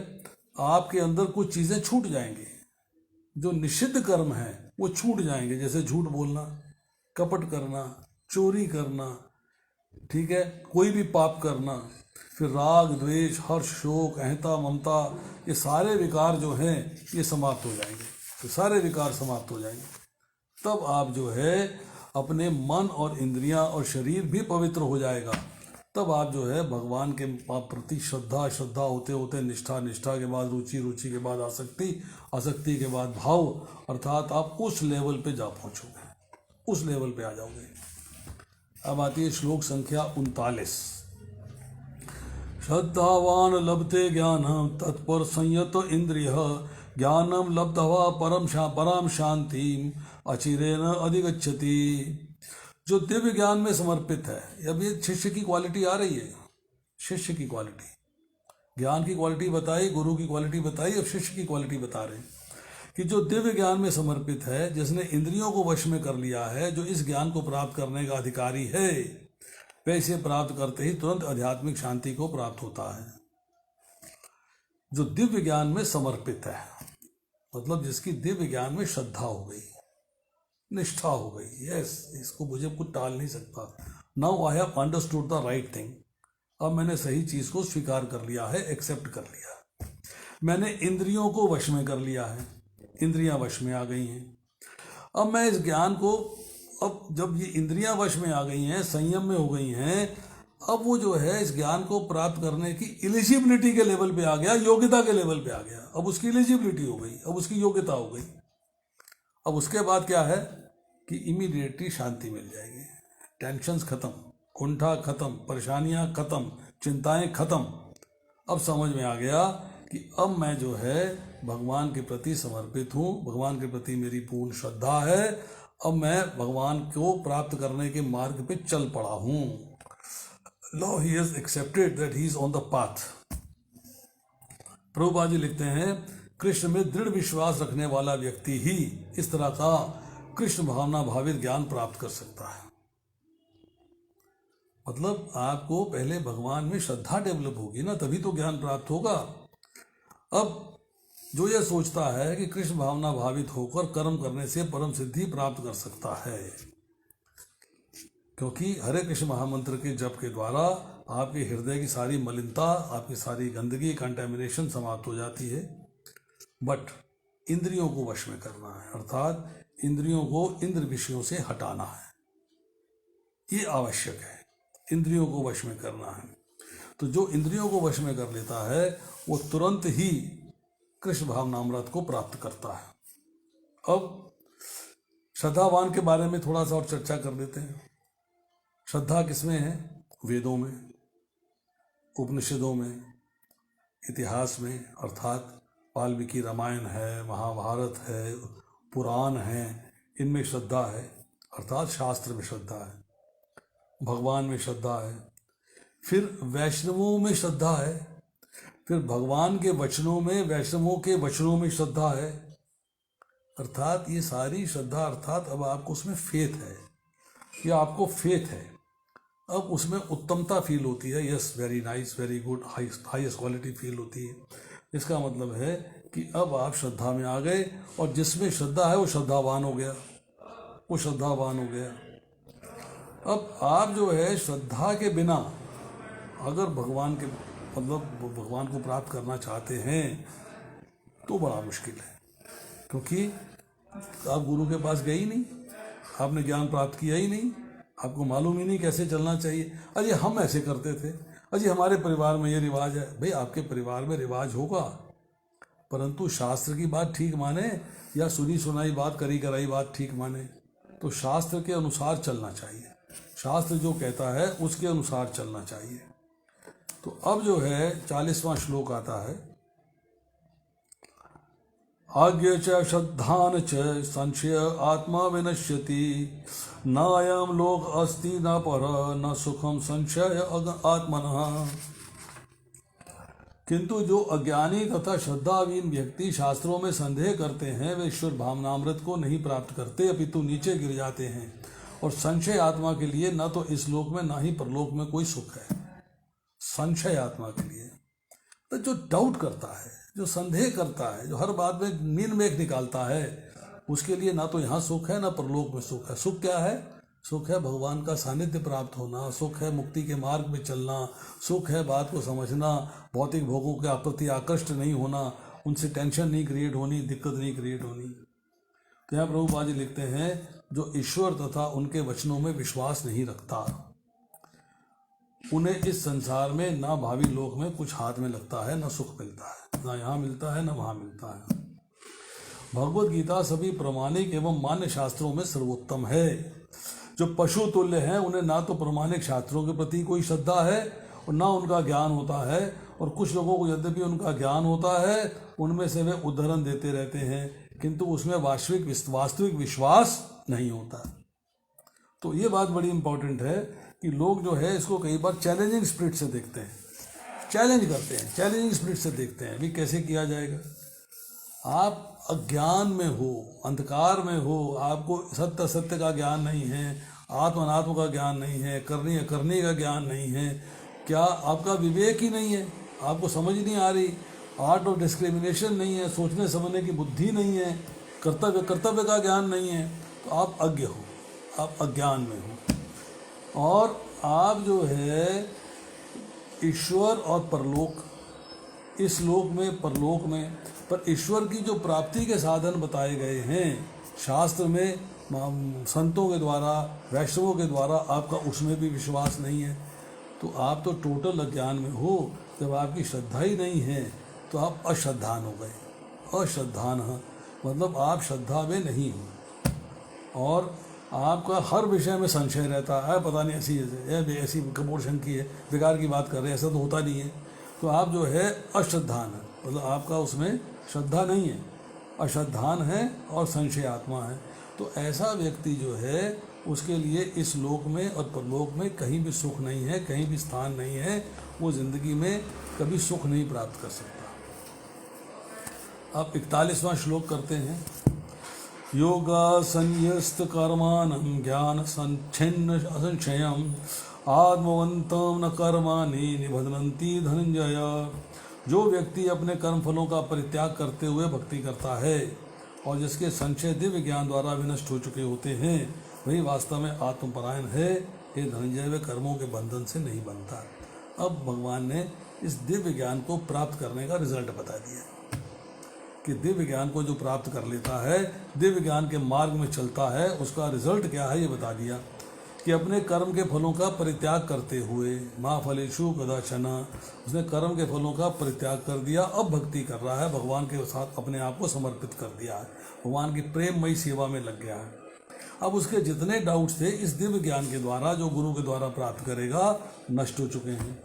आपके अंदर कुछ चीज़ें छूट जाएंगी, जो निषिद्ध कर्म है वो छूट जाएंगे। जैसे झूठ बोलना, कपट करना, चोरी करना, ठीक है, कोई भी पाप करना, फिर राग द्वेष हर्ष शोक अहंता ममता, ये सारे विकार जो हैं ये समाप्त हो जाएंगे, तो सारे विकार समाप्त हो जाएंगे। तब आप जो है अपने मन और इंद्रियां और शरीर भी पवित्र हो जाएगा। तब आप जो है भगवान के प्रति श्रद्धा होते होते निष्ठा के बाद रुचि के बाद आसक्ति के बाद भाव, अर्थात आप उस लेवल पे जा पहुँचोगे, उस लेवल पे आ जाओगे। अब आती है श्लोक संख्या 39। श्रद्धावान लभते ज्ञानम तत्पर संयत इंद्रिय ज्ञानम लब्धवा परम शांति अचिरेण अधिगच्छति। जो दिव्य ज्ञान में समर्पित है, अब ये शिष्य की क्वालिटी आ रही है, शिष्य की क्वालिटी, ज्ञान की क्वालिटी बताई, गुरु की क्वालिटी बताई, अब शिष्य की क्वालिटी बता रहे हैं कि जो दिव्य ज्ञान में समर्पित है, जिसने इंद्रियों को वश में कर लिया है, जो इस ज्ञान को प्राप्त करने का अधिकारी है, वह इसे प्राप्त करते ही तुरंत आध्यात्मिक शांति को प्राप्त होता है। जो दिव्य ज्ञान में समर्पित है, मतलब जिसकी दिव्य ज्ञान में श्रद्धा हो गई, निष्ठा हो गई, यस, इसको मुझे कुछ टाल नहीं सकता। Now I have understood the right thing, अब मैंने सही चीज़ को स्वीकार कर लिया है, एक्सेप्ट कर लिया, मैंने इंद्रियों को वश में कर लिया है, इंद्रियां वश में आ गई हैं। अब मैं इस ज्ञान को, अब जब ये इंद्रियां वश में आ गई हैं, संयम में हो गई हैं, अब वो जो है इस ज्ञान को प्राप्त करने की एलिजिबिलिटी के लेवल पे आ गया, योग्यता के लेवल पे आ गया। अब उसकी एलिजिबिलिटी हो गई, अब उसकी योग्यता हो गई। अब उसके बाद क्या है कि इमीडिएटली शांति मिल जाएगी, टेंशन्स खत्म, कुंठा खत्म, परेशानियां खत्म, चिंताएं खत्म। अब समझ में आ गया कि अब मैं जो है भगवान के प्रति समर्पित हूँ, भगवान के प्रति मेरी पूर्ण श्रद्धा है, अब मैं भगवान को प्राप्त करने के मार्ग पे चल पड़ा हूँ। Lo he has accepted that he is on the path. Prabhupada ji लिखते हैं, कृष्ण में दृढ़ विश्वास रखने वाला व्यक्ति ही इस तरह का कृष्ण भावना भावित ज्ञान प्राप्त कर सकता है। मतलब आपको पहले भगवान में श्रद्धा डेवलप होगी ना, तभी तो ज्ञान प्राप्त होगा। अब जो यह सोचता है कि कृष्ण भावना भावित होकर कर्म करने से परम सिद्धि प्राप्त कर सकता है, क्योंकि हरे कृष्ण महामंत्र के जप के द्वारा आपके हृदय की सारी मलिनता, आपकी सारी गंदगी, कंटेमिनेशन समाप्त हो जाती है। बट इंद्रियों को वश में करना है, अर्थात इंद्रियों को इंद्र विषयों से हटाना है, ये आवश्यक है। इंद्रियों को वश में करना है, तो जो इंद्रियों को वश में कर लेता है वो तुरंत ही कृष्ण भावनामृत को प्राप्त करता है। अब श्रद्धावान के बारे में थोड़ा सा और चर्चा कर लेते हैं। श्रद्धा किसमें है? वेदों में, उपनिषदों में, इतिहास में, अर्थात वाल्मीकि रामायण है, महाभारत है, पुराण है, इनमें श्रद्धा है, अर्थात शास्त्र में श्रद्धा है, भगवान में श्रद्धा है। फिर वैष्णवों में श्रद्धा है, फिर भगवान के वचनों में, वैष्णवों के वचनों में श्रद्धा है, अर्थात ये सारी श्रद्धा, अर्थात अब आपको उसमें फेथ है, या आपको फेथ है, अब उसमें उत्तमता फील होती है, yes very nice, very good, highest quality feel होती है। इसका मतलब है कि अब आप श्रद्धा में आ गए, और जिसमें श्रद्धा है वो श्रद्धावान हो गया, वो श्रद्धावान हो गया। अब आप जो है श्रद्धा के बिना अगर भगवान के मतलब भगवान को प्राप्त करना चाहते हैं तो बड़ा मुश्किल है, क्योंकि आप गुरु के पास गए ही नहीं, आपने ज्ञान प्राप्त किया ही नहीं, आपको मालूम ही नहीं कैसे चलना चाहिए। अजय हम ऐसे करते थे, अजय हमारे परिवार में ये रिवाज है। भाई आपके परिवार में रिवाज होगा, परंतु शास्त्र की बात ठीक माने या सुनी सुनाई बात, करी कराई बात ठीक माने, तो शास्त्र के अनुसार चलना चाहिए। शास्त्र जो कहता है उसके अनुसार चलना चाहिए। तो अब जो है 40वां श्लोक आता है, आज्ञ च श्रद्धान च संशय आत्मा विनश्यति, नायम लोक अस्ति न पर न सुखम संशय आत्मनः। किंतु जो अज्ञानी तथा श्रद्धाहीन व्यक्ति शास्त्रों में संदेह करते हैं वे ईश्वर भावनामृत को नहीं प्राप्त करते, अपितु नीचे गिर जाते हैं, और संशय आत्मा के लिए न तो इस लोक में न ही परलोक में कोई सुख है। संशय आत्मा के लिए तो जो डाउट करता है, जो संदेह करता है, जो हर बात में मीन मेघ निकालता है, उसके लिए ना तो यहाँ सुख है ना परलोक में सुख है। सुख क्या है? सुख है भगवान का सानिध्य प्राप्त होना, सुख है मुक्ति के मार्ग में चलना, सुख है बात को समझना, भौतिक भोगों के प्रति आकृष्ट नहीं होना, उनसे टेंशन नहीं क्रिएट होनी, दिक्कत नहीं क्रिएट होनी। तो यहाँ प्रभुपाद जी लिखते हैं, जो ईश्वर तथा उनके वचनों में विश्वास नहीं रखता उन्हें इस संसार में ना भावी लोक में कुछ हाथ में लगता है, ना सुख मिलता है, ना यहाँ मिलता है ना वहाँ मिलता है। भगवत गीता सभी प्रमाणिक एवं मान्य शास्त्रों में सर्वोत्तम है। जो पशु तुल्य हैं उन्हें ना तो प्रमाणिक शास्त्रों के प्रति कोई श्रद्धा है और ना उनका ज्ञान होता है, और कुछ लोगों को यद्यपि उनका ज्ञान होता है उनमें से वे उदाहरण देते रहते हैं, किंतु उसमें वास्तविक विश्वास नहीं होता। तो ये बात बड़ी इंपॉर्टेंट है कि लोग जो है इसको कई बार चैलेंजिंग स्पिरिट से देखते हैं, चैलेंज करते हैं, चैलेंजिंग स्पिरिट से देखते हैं भी कैसे किया जाएगा। आप अज्ञान में हो, अंधकार में हो, आपको सत्य असत्य का ज्ञान नहीं है, आत्म अनात्म का ज्ञान नहीं है, करनी अकरनी का ज्ञान नहीं है, क्या आपका विवेक ही नहीं है, आपको समझ नहीं आ रही, आर्ट ऑफ डिस्क्रिमिनेशन नहीं है, सोचने समझने की बुद्धि नहीं है, कर्तव्य का ज्ञान नहीं है, तो आप अज्ञ हो, आप अज्ञान में हो। और आप जो है ईश्वर और परलोक, इस लोक में परलोक में, पर ईश्वर की जो प्राप्ति के साधन बताए गए हैं शास्त्र में संतों के द्वारा, वैष्णवों के द्वारा, आपका उसमें भी विश्वास नहीं है, तो आप तो टोटल अज्ञान में हो। जब आपकी श्रद्धा ही नहीं है तो आप अश्रद्धान हो गए। अश्रद्धान मतलब आप श्रद्धा में नहीं हो और आपका हर विषय में संशय रहता है, पता नहीं ऐसी कपोड़ शंकी है, बेकार की बात कर रहे हैं, ऐसा तो होता नहीं है। तो आप जो है अश्रद्धान है, मतलब आपका उसमें श्रद्धा नहीं है, अश्रद्धान है और संशय आत्मा है। तो ऐसा व्यक्ति जो है उसके लिए इस लोक में और परलोक में कहीं भी सुख नहीं है, कहीं भी स्थान नहीं है, वो जिंदगी में कभी सुख नहीं प्राप्त कर सकता। अब 41वां श्लोक करते हैं। योगा संयस्त कर्मानं ज्ञान संच्छिन्न असंशयम् आत्मवंतम न कर्माणि निबध्नन्ति धनंजय। जो व्यक्ति अपने कर्म फलों का परित्याग करते हुए भक्ति करता है और जिसके संशय दिव्य ज्ञान द्वारा विनष्ट हो चुके होते हैं, वही वास्तव में आत्मपरायण है। ये धनंजय वे कर्मों के बंधन से नहीं बनता। अब भगवान ने इस दिव्य ज्ञान को प्राप्त करने का रिजल्ट बता दिया कि दिव्य ज्ञान को जो प्राप्त कर लेता है, दिव्य ज्ञान के मार्ग में चलता है, उसका रिजल्ट क्या है ये बता दिया कि अपने कर्म के फलों का परित्याग करते हुए माँ फलेषु कदाचन, उसने कर्म के फलों का परित्याग कर दिया, अब भक्ति कर रहा है, भगवान के साथ अपने आप को समर्पित कर दिया है, भगवान की प्रेममयी सेवा में लग गया है। अब उसके जितने डाउट्स थे इस दिव्य ज्ञान के द्वारा जो गुरु के द्वारा प्राप्त करेगा नष्ट हो चुके हैं।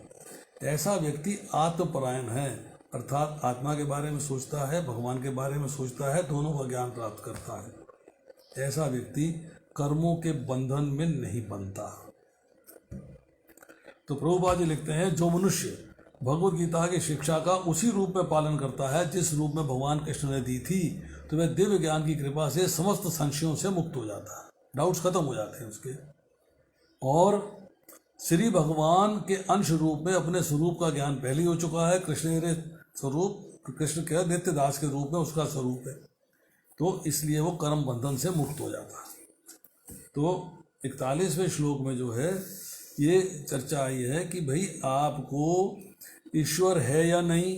ऐसा व्यक्ति आत्मपरायण है, अर्थात आत्मा के बारे में सोचता है, भगवान के बारे में सोचता है, दोनों का ज्ञान प्राप्त करता है। ऐसा व्यक्ति कर्मों के बंधन में नहीं बनता। तो प्रभुपाद जी लिखते हैं, जो मनुष्य भगवत गीता की शिक्षा का उसी रूप में पालन करता है जिस रूप में भगवान कृष्ण ने दी थी, तो वह दिव्य ज्ञान की कृपा से समस्त संशयों से मुक्त हो जाता है, डाउट्स खत्म हो जाते हैं उसके, और श्री भगवान के अंश रूप में अपने स्वरूप का ज्ञान पहले हो चुका है। कृष्ण स्वरूप कृष्ण क्या नित्य दास के रूप में उसका स्वरूप है, तो इसलिए वो कर्म बंधन से मुक्त हो जाता है। तो 41वें श्लोक में जो है ये चर्चा आई है कि भाई आपको ईश्वर है या नहीं,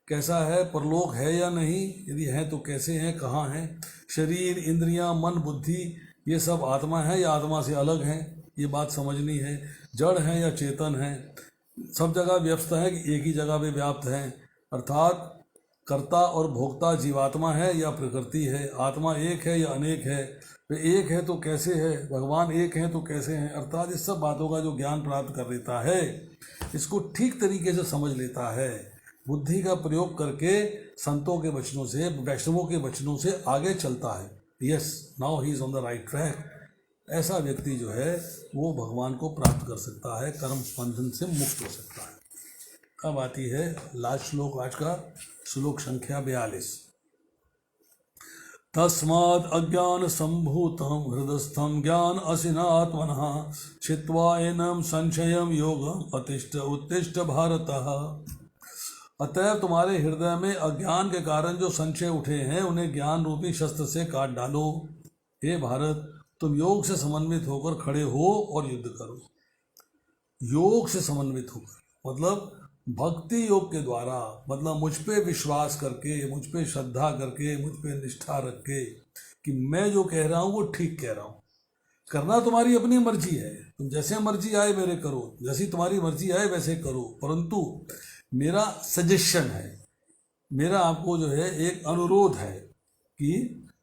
कैसा है, परलोक है या नहीं, यदि है तो कैसे हैं, कहाँ हैं, शरीर इंद्रियां मन बुद्धि ये सब आत्मा है या आत्मा से अलग हैं, ये बात समझनी है। जड़ हैं या चेतन हैं, सब जगह व्यस्त है कि एक ही जगह पे व्याप्त हैं, अर्थात कर्ता और भोक्ता जीवात्मा है या प्रकृति है, आत्मा एक है या अनेक है, वे एक है तो कैसे है, भगवान एक है तो कैसे हैं, अर्थात इस सब बातों का जो ज्ञान प्राप्त कर लेता है, इसको ठीक तरीके से समझ लेता है, बुद्धि का प्रयोग करके संतों के वचनों से, वैष्णवों के वचनों से आगे चलता है, yes now he is on the right track, ऐसा व्यक्ति जो है वो भगवान को प्राप्त कर सकता है, कर्म बंधन से मुक्त हो सकता है। अब आती है लास्ट श्लोक, आज का श्लोक संख्या 42। तस्माद् अज्ञान संभूतम हृदस्थम ज्ञान असिनात्मनः छित्त्वा एनं संशयं योगम अतिष्ठ उत्तिष्ठ भारतः। अतः तुम्हारे हृदय में अज्ञान के कारण जो संशय उठे हैं उन्हें ज्ञान रूपी शस्त्र से काट डालो। हे भारत, तुम योग से समन्वित होकर खड़े हो और युद्ध करो। योग से समन्वित होकर मतलब भक्ति योग के द्वारा, मतलब मुझ पे विश्वास करके, मुझ पे श्रद्धा करके, मुझ पे निष्ठा रख के कि मैं जो कह रहा हूँ वो ठीक कह रहा हूँ। करना तुम्हारी अपनी मर्जी है, तुम जैसे मर्जी आए मेरे करो, जैसी तुम्हारी मर्जी आए वैसे करो, परंतु मेरा सजेशन है, मेरा आपको जो है एक अनुरोध है कि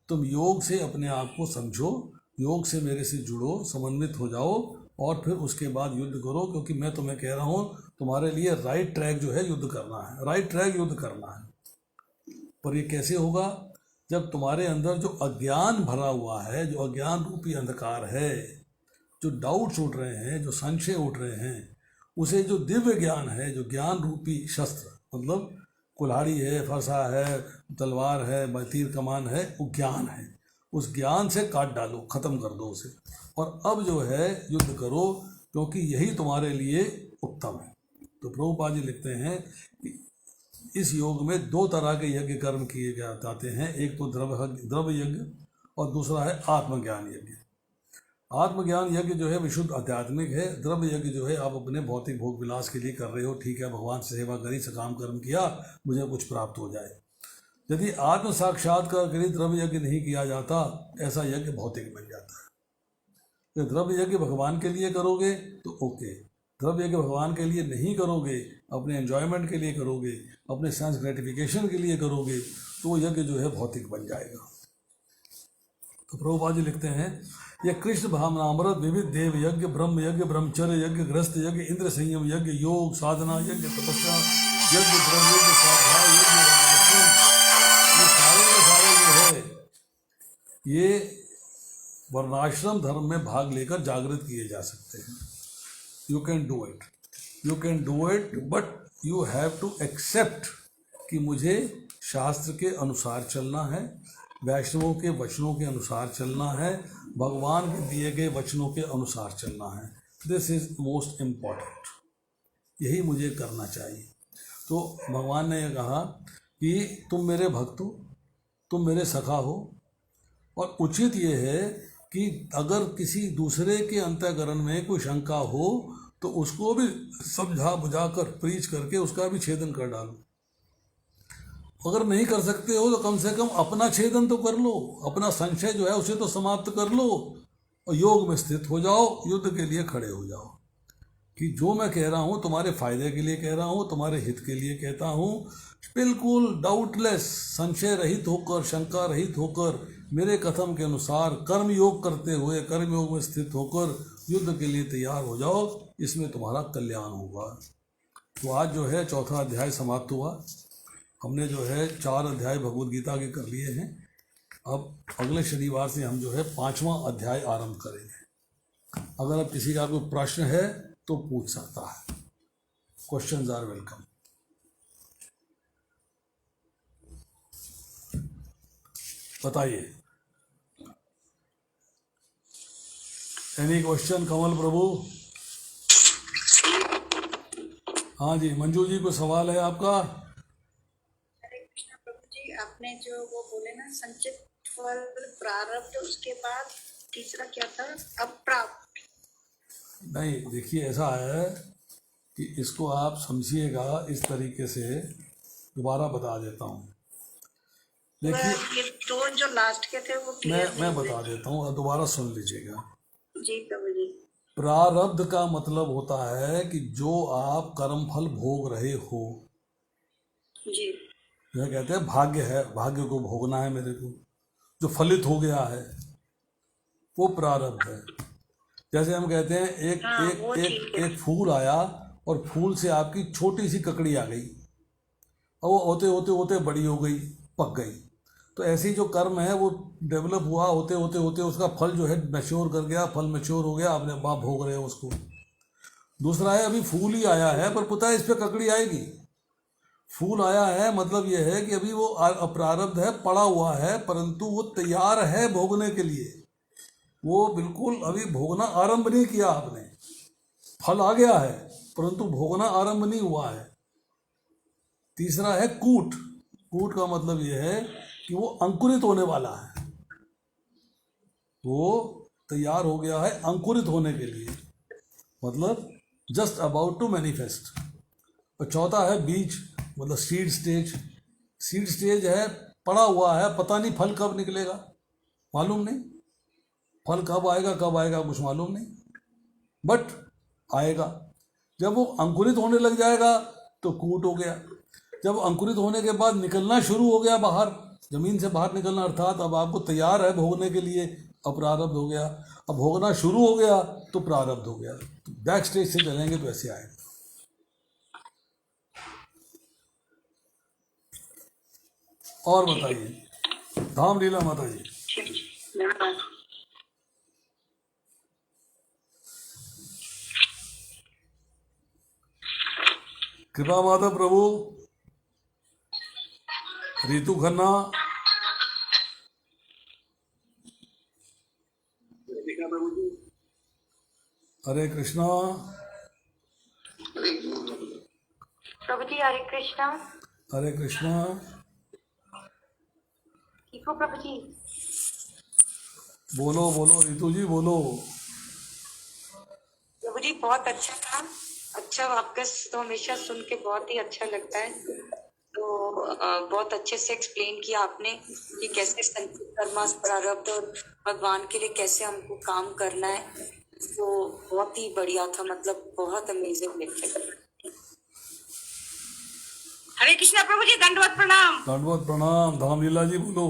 तुम योग से अपने आप को समझो, योग से मेरे से जुड़ो, समन्वित हो जाओ और फिर उसके बाद युद्ध करो, क्योंकि मैं तुम्हें कह रहा हूँ तुम्हारे लिए राइट ट्रैक जो है युद्ध करना है, राइट ट्रैक युद्ध करना है। पर ये कैसे होगा? जब तुम्हारे अंदर जो अज्ञान भरा हुआ है, जो अज्ञान रूपी अंधकार है, जो डाउट्स उठ रहे हैं, जो संशय उठ रहे हैं, उसे जो दिव्य ज्ञान है, जो ज्ञान रूपी शस्त्र मतलब कुल्हाड़ी है, फरसा है, तलवार है, तीर कमान है, वो ज्ञान है, उस ज्ञान से काट डालो, खत्म कर दो उसे, और अब जो है युद्ध करो, क्योंकि यही तुम्हारे लिए उत्तम है। तो प्रभुपाद जी लिखते हैं कि इस योग में दो तरह के यज्ञ कर्म किए जाते हैं, एक तो द्रव्य यज्ञ और दूसरा है आत्मज्ञान यज्ञ। आत्मज्ञान यज्ञ जो है विशुद्ध आध्यात्मिक है, द्रव्य यज्ञ जो है आप अपने भौतिक भोग विलास के लिए कर रहे हो, ठीक है, भगवान से सेवा करी, सकाम कर्म किया, मुझे कुछ प्राप्त हो जाए। यदि आत्म साक्षात्कार के लिए द्रव्य यज्ञ नहीं किया जाता, ऐसा यज्ञ भौतिक बन जाता है। तो द्रव्य यज्ञ भगवान के लिए करोगे तो ओके, द्रव्य यज्ञ भगवान के लिए नहीं करोगे, अपने एंजॉयमेंट के लिए करोगे, अपने सेंस ग्रेटिफिकेशन के लिए करोगे, तो वो यज्ञ जो है भौतिक बन जाएगा। तो प्रभुपाद जी लिखते हैं, यह कृष्ण भावनामृत विविध देव यज्ञ, ब्रह्म यज्ञ, ब्रह्मचर्य यज्ञ, गृहस्थ यज्ञ, इंद्र संयम यज्ञ, योग साधना यज्ञ, तपस्या यज्ञ, ब्रह्म यज्ञ, स्वाध्याय यज्ञ, ये सारे के सारे जो है ये वर्णाश्रम धर्म में भाग लेकर जागृत किए जा सकते हैं। You can do it, you can do it, but you have to accept कि मुझे शास्त्र के अनुसार चलना है, वैष्णवों के वचनों के अनुसार चलना है, भगवान के दिए गए वचनों के अनुसार चलना है। दिस इज मोस्ट इम्पॉर्टेंट, यही मुझे करना चाहिए। तो भगवान ने यह कहा कि तुम मेरे भक्त हो, तुम मेरे सखा हो, और उचित ये है कि अगर किसी दूसरे के अंतःकरण में कोई शंका हो तो उसको भी समझा बुझा कर प्रीच करके उसका भी छेदन कर डालो। अगर नहीं कर सकते हो तो कम से कम अपना छेदन तो कर लो, अपना संशय जो है उसे तो समाप्त कर लो और योग में स्थित हो जाओ, युद्ध के लिए खड़े हो जाओ कि जो मैं कह रहा हूँ तुम्हारे फायदे के लिए कह रहा हूँ, तुम्हारे हित के लिए कहता हूँ, बिल्कुल डाउटलेस, संशय रहित होकर, शंका रहित होकर, मेरे कथन के अनुसार कर्म योग करते हुए, कर्म योग में स्थित होकर युद्ध के लिए तैयार हो जाओ, इसमें तुम्हारा कल्याण होगा। तो आज जो है चौथा अध्याय समाप्त हुआ। हमने जो है 4 अध्याय भगवद गीता के कर लिए हैं। अब अगले शनिवार से हम जो है 5वां अध्याय आरंभ करेंगे। अगर अब किसी का कोई प्रश्न है तो पूछ सकता है। Questions are welcome. बताइए, एनी क्वेश्चन? कमल प्रभु? हाँ जी, मंजू जी, कोई सवाल है आपका? आपने जो वो बोले ना, संचित फल प्रारब्ध, उसके बाद तीसरा क्या था, अप्राप्त। नहीं, देखिए ऐसा है कि इसको आप समझिएगा इस तरीके से, दोबारा बता देता हूँ। देखिए ये दो जो लास्ट के थे वो मैं क्लियर मैं नहीं बता हुए। देता हूँ और दोबारा सुन लीजिएगा। जी प्रभु जी। प्रारब्ध का मतलब होता है कि जो आप कर्मफल भोग रहे हो, जी यह कहते हैं भाग्य है, भाग्य को भोगना है मेरे को, जो फलित हो गया है वो प्रारब्ध है। जैसे हम कहते हैं एक हाँ, एक वो एक ठीक है। एक फूल आया और फूल से आपकी छोटी सी ककड़ी आ गई और वो होते होते होते बड़ी हो गई, पक गई। तो ऐसी जो कर्म है वो डेवलप हुआ, होते होते होते उसका फल जो है मैच्योर कर गया, फल मैच्योर हो गया, आपने आप भोग रहे हो उसको। दूसरा है अभी फूल ही आया है पर पता है इस पे ककड़ी आएगी। फूल आया है मतलब यह है कि अभी वो अप्रारब्ध है, पड़ा हुआ है, परंतु वो तैयार है भोगने के लिए। वो बिल्कुल अभी भोगना आरंभ नहीं किया आपने, फल आ गया है परंतु भोगना आरंभ नहीं हुआ है। तीसरा है कूट। कूट का मतलब यह है कि वो अंकुरित होने वाला है, वो तैयार हो गया है अंकुरित होने के लिए, मतलब जस्ट अबाउट टू मैनिफेस्ट। और चौथा है बीज, मतलब सीड स्टेज। सीड स्टेज है, पड़ा हुआ है, पता नहीं फल कब निकलेगा, मालूम नहीं, फल कब आएगा कुछ मालूम नहीं, बट आएगा। जब वो अंकुरित होने लग जाएगा तो कूट हो गया। जब अंकुरित होने के बाद निकलना शुरू हो गया बाहर, जमीन से बाहर निकलना, अर्थात अब आपको तैयार है भोगने के लिए, अप्रारब्ध हो गया। अब भोगना शुरू हो गया तो प्रारब्ध हो गया। तो बैक स्टेज से चलेंगे तो ऐसे आएगा। और ठीक है। बताइए, धाम लीला माता जी। ठीक, धन्यवाद। कृपा माता प्रभु, रितु खन्ना। प्रभु जी। हरे कृष्णा। प्रभु जी हरे कृष्णा। हरे कृष्णा। ठीक हो प्रभु जी? बोलो बोलो रितु जी बोलो। प्रभु जी बहुत अच्छा था। अच्छा, आपका तो हमेशा सुन के बहुत ही अच्छा लगता है। तो बहुत अच्छे से एक्सप्लेन किया आपने कि कैसे संचित कर्मा प्रारब्ध और भगवान के लिए कैसे हमको काम करना है। तो बहुत ही बढ़िया था, मतलब बहुत अमेजिंग लेक्चर। हरे कृष्णा प्रभु जी, दंडवत प्रणाम। दंडवत प्रणाम। धाम लीला जी बोलो।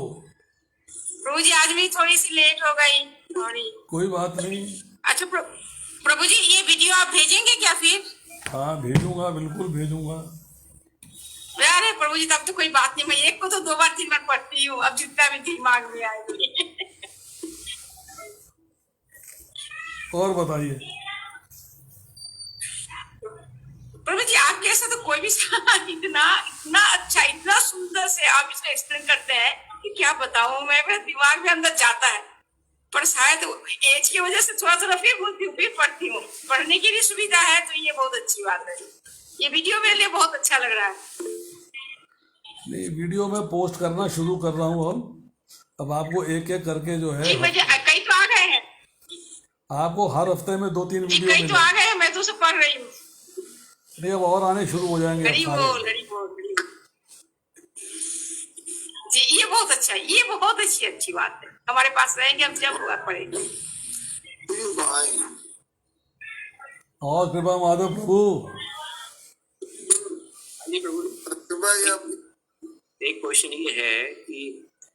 प्रभु जी आज भी थोड़ी सी लेट हो गई थोड़ी। कोई बात नहीं। अच्छा प्रभु जी, ये वीडियो आप भेजेंगे क्या फिर? हाँ भेजूंगा, बिल्कुल भेजूंगा। अरे प्रभु जी तब तो कोई बात नहीं, मैं एक को तो 2 बार 3 बार पढ़ती हूँ, अब जितना भी दिमाग में आएगी। और बताइए। प्रभु जी आपके ऐसा तो कोई भी इतना इतना अच्छा, इतना सुंदर से आप इसको एक्सप्लेन करते हैं कि क्या बताऊं मैं, मेरे दिमाग में अंदर जाता है। पर शायद एज की वजह से थोड़ा थोड़ा फिर भूलती हूँ, फिर पढ़ती हूँ। पढ़ने की भी सुविधा है तो ये बहुत अच्छी बात है। ये वीडियो मेरे लिए बहुत अच्छा लग रहा है। नहीं, वीडियो में पोस्ट करना शुरू कर रहा हूँ अब आपको एक एक करके जो है जी मुझे कई तो आ गए हैं। आपको हर हफ्ते में 2-3 जी वीडियो कई तो आ गए हैं, मैं तो उसे पढ़ रही हूँ। नहीं, अब और आने शुरू हो जाएंगे अब गरीब सारे। हो, गरीब हो, गरीब हो। जी ये बहुत अच्छा है, ये बहुत अच्छी बात है। हमारे पास रहेंगे, हम जब हुआ पड़ेंगे। और कृपा माधव प्रभु। जी प्रभु, एक क्वेश्चन ये है कि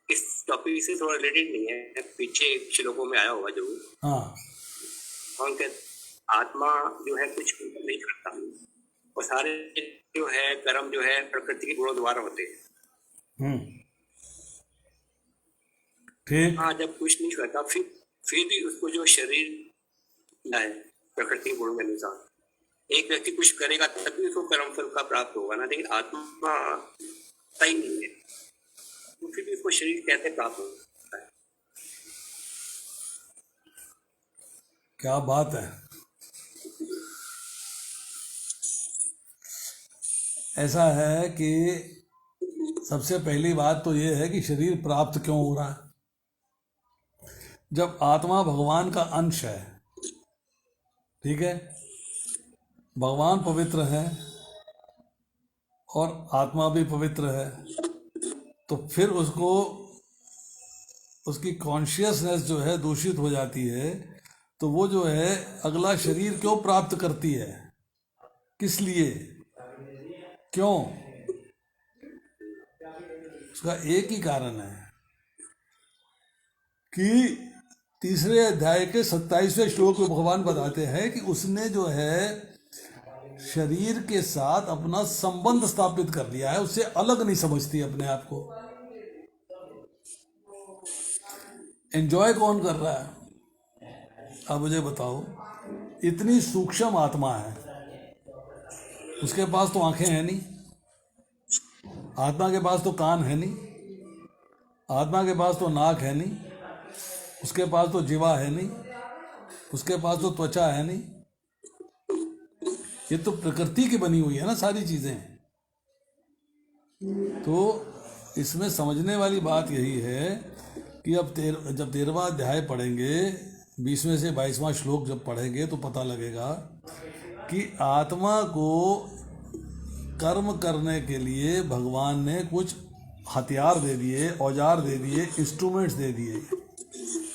इस टॉपिक से थोड़ा रिलेटेड नहीं है, पीछे श्लोकों में आया होगा जरूर। हाँ। कौन कहते आत्मा जो है कुछ नहीं करता और सारे जो है कर्म जो है प्रकृति के गुणों द्वारा होते हैं। ठीक। हाँ, जब कुछ नहीं करता फिर भी उसको जो शरीर है प्रकृति के गुणों के अनुसार, एक व्यक्ति कुछ करेगा तभी उसको कर्म फल का प्राप्त होगा ना, लेकिन आत्मा सही नहीं है तो फिर भी उसको शरीर कैसे प्राप्त होता है? क्या बात है। ऐसा है कि सबसे पहली बात तो ये है कि शरीर प्राप्त क्यों हो रहा है। जब आत्मा भगवान का अंश है, ठीक है, भगवान पवित्र है और आत्मा भी पवित्र है, तो फिर उसको उसकी कॉन्शियसनेस जो है दूषित हो जाती है, तो वो जो है अगला शरीर क्यों प्राप्त करती है, किस लिए, क्यों? उसका एक ही कारण है कि तीसरे अध्याय के 27वें श्लोक में भगवान बताते हैं कि उसने जो है शरीर के साथ अपना संबंध स्थापित कर लिया है, उससे अलग नहीं समझती अपने आप को। एंजॉय कौन कर रहा है? अब मुझे बताओ, इतनी सूक्ष्म आत्मा है, उसके पास तो आंखें हैं नहीं, आत्मा के पास तो कान है नहीं, आत्मा के पास तो नाक है नहीं, उसके पास तो जीवा है नहीं, उसके पास तो त्वचा है नहीं। ये तो प्रकृति की बनी हुई है ना सारी चीजें। तो इसमें समझने वाली बात यही है कि अब जब 13वां अध्याय पढ़ेंगे, 20वें से 22वां श्लोक जब पढ़ेंगे तो पता लगेगा कि आत्मा को कर्म करने के लिए भगवान ने कुछ हथियार दे दिए, औजार दे दिए, इंस्ट्रूमेंट्स दे दिए।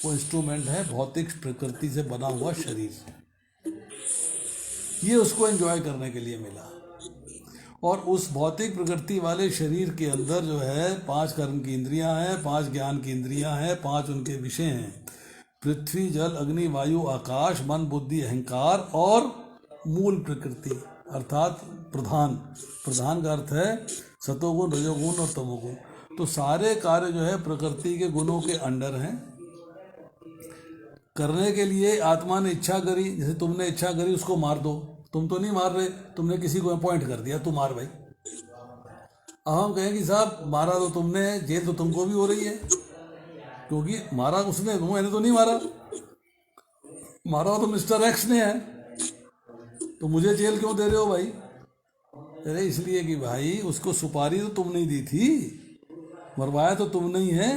वो इंस्ट्रूमेंट है भौतिक प्रकृति से बना हुआ शरीर। ये उसको एंजॉय करने के लिए मिला। और उस भौतिक प्रकृति वाले शरीर के अंदर जो है 5 कर्म की इंद्रियां हैं, 5 ज्ञान की इंद्रियां हैं, 5 उनके विषय हैं, पृथ्वी, जल, अग्नि, वायु, आकाश, मन, बुद्धि, अहंकार और मूल प्रकृति अर्थात प्रधान। प्रधान का अर्थ है सतोगुण, रजोगुण और तमोगुण। तो सारे कार्य जो है प्रकृति के गुणों के अंडर हैं। करने के लिए आत्मा ने इच्छा करी, जैसे तुमने इच्छा करी उसको मार दो, तुम तो नहीं मार रहे, तुमने किसी को अपॉइंट कर दिया, तू मार भाई। अब हम कहें कि साहब मारा तो तुमने, जेल तो तुमको भी हो रही है, क्योंकि मारा उसने, मैंने तो नहीं मारा, मारा तो मिस्टर एक्स ने है, तो मुझे जेल क्यों दे रहे हो भाई? अरे इसलिए कि भाई उसको सुपारी तो तुम नहीं दी थी, मरवाया तो तुम नहीं है।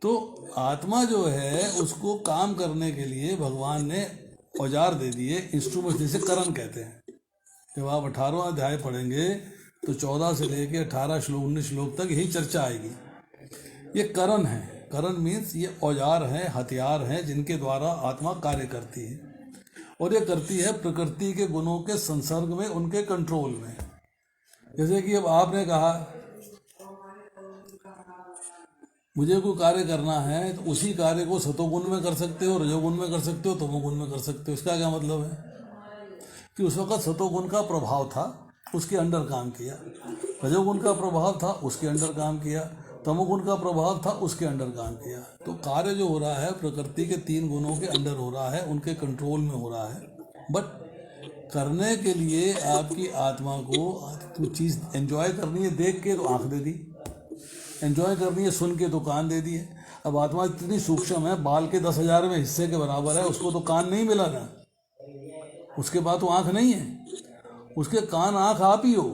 तो आत्मा जो है उसको काम करने के लिए भगवान ने औजार दे दिए, इंस्ट्रूमेंट, जिसे करण कहते हैं। जब आप 18वां अध्याय पढ़ेंगे तो 14 से लेके 18 श्लोक 19 श्लोक तक यही चर्चा आएगी। ये करण है। करण मीन्स ये औजार हैं, हथियार हैं जिनके द्वारा आत्मा कार्य करती है, और ये करती है प्रकृति के गुणों के संसर्ग में, उनके कंट्रोल में। जैसे कि अब आपने कहा मुझे कोई कार्य करना है, तो उसी कार्य को सतोगुण में कर सकते हो, रजोगुण में कर सकते हो, तमोगुण में कर सकते हो। इसका क्या मतलब है कि उस वक्त सतोगुण का प्रभाव था, उसके अंडर काम किया, रजोगुण का प्रभाव था, उसके अंडर काम किया, तमोगुण का प्रभाव था, उसके अंडर काम किया। तो कार्य जो हो रहा है प्रकृति के 3 गुणों के अंडर हो रहा है, उनके कंट्रोल में हो रहा है। बट करने के लिए आपकी आत्मा को कुछ चीज़ एंजॉय करनी है, देख के तो आँख दे दी, एंजॉय करनी है सुन के तो कान दे दिए। अब आत्मा इतनी सूक्ष्म है, बाल के 10,000वें हिस्से के बराबर है, उसको तो कान नहीं मिला ना, उसके बाद तो आँख नहीं है, उसके कान आँख आप ही हो।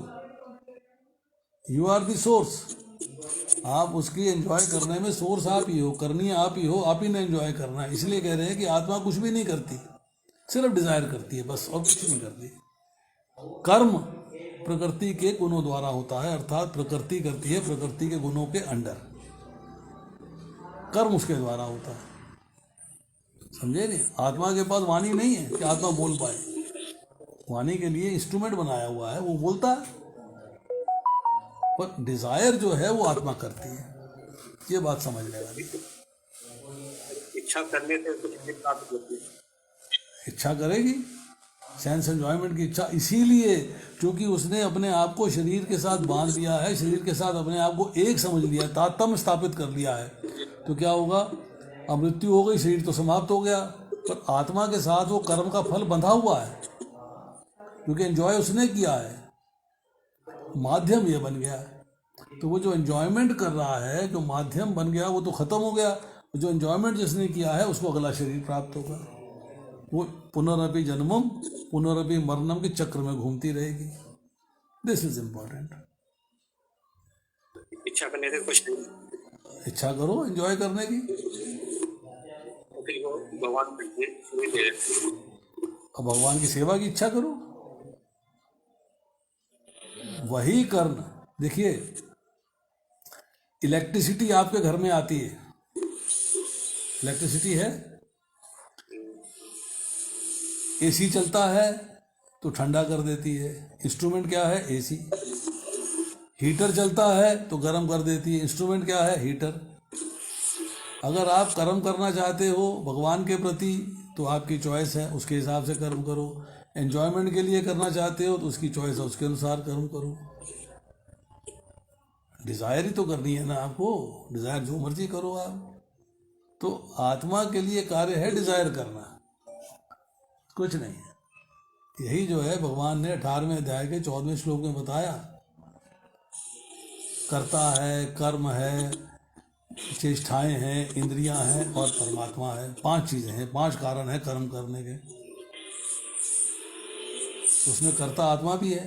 You are the source. आप उसकी एंजॉय करने में सोर्स आप ही हो, करनी है आप ही हो, आप ही ने एंजॉय करना है। इसलिए कह रहे हैं कि आत्मा कुछ भी नहीं करती, सिर्फ डिजायर करती है बस, और कुछ नहीं करती। कर्म प्रकृति के गुणों द्वारा होता है, अर्थात प्रकृति करती है प्रकृति के गुणों के अंडर, कर्म उसके द्वारा होता है। समझे नहीं? आत्मा के पास वाणी नहीं है कि आत्मा बोल पाए, वाणी के लिए इंस्ट्रूमेंट बनाया हुआ है, वो बोलता है, पर डिजायर जो है वो आत्मा करती है। ये बात समझने वाली। इच्छा करने से कुछ प्राप्त होती है, इच्छा करेगी, सेंस एंजॉयमेंट की इच्छा, इसीलिए क्योंकि उसने अपने आप को शरीर के साथ बांध लिया है, शरीर के साथ अपने आप को एक समझ लिया, तारतम्य स्थापित कर लिया है। तो क्या होगा? अब मृत्यु हो गई, शरीर तो समाप्त हो गया, पर आत्मा के साथ वो कर्म का फल बंधा हुआ है, क्योंकि एंजॉय उसने किया है, माध्यम ये बन गया। तो वो जो एंजॉयमेंट कर रहा है, जो माध्यम बन गया, वो तो खत्म हो गया। जो एंजॉयमेंट जिसने किया है उसको अगला शरीर प्राप्त होगा, वो पुनरअपि जन्मम पुनरअपि मरणम के चक्र में घूमती रहेगी। This is important. इच्छा करने से कुछ नहीं, इच्छा करो एंजॉय करने की। तो फिर वो भगवान शरीर दे देते हैं। अब भगवान की सेवा की इच्छा करो, वही कर्म। देखिए, इलेक्ट्रिसिटी आपके घर में आती है, इलेक्ट्रिसिटी है, एसी चलता है तो ठंडा कर देती है, इंस्ट्रूमेंट क्या है? एसी। हीटर चलता है तो गर्म कर देती है, इंस्ट्रूमेंट क्या है? हीटर। अगर आप कर्म करना चाहते हो भगवान के प्रति तो आपकी चॉइस है, उसके हिसाब से कर्म करो। एंजॉयमेंट के लिए करना चाहते हो तो उसकी चॉइस है, उसके अनुसार कर्म करो। डिज़ायर ही तो करनी है ना आपको, डिज़ायर जो मर्जी करो आप। तो आत्मा के लिए कार्य है डिज़ायर करना, कुछ नहीं है। यही जो है भगवान ने 18वें अध्याय के 14वें श्लोक में बताया। कर्ता है, कर्म है, चेष्टाएं हैं, इंद्रियां हैं और परमात्मा है। 5 चीज़ें हैं, 5 कारण हैं कर्म करने के। तो उसमें कर्ता आत्मा भी है,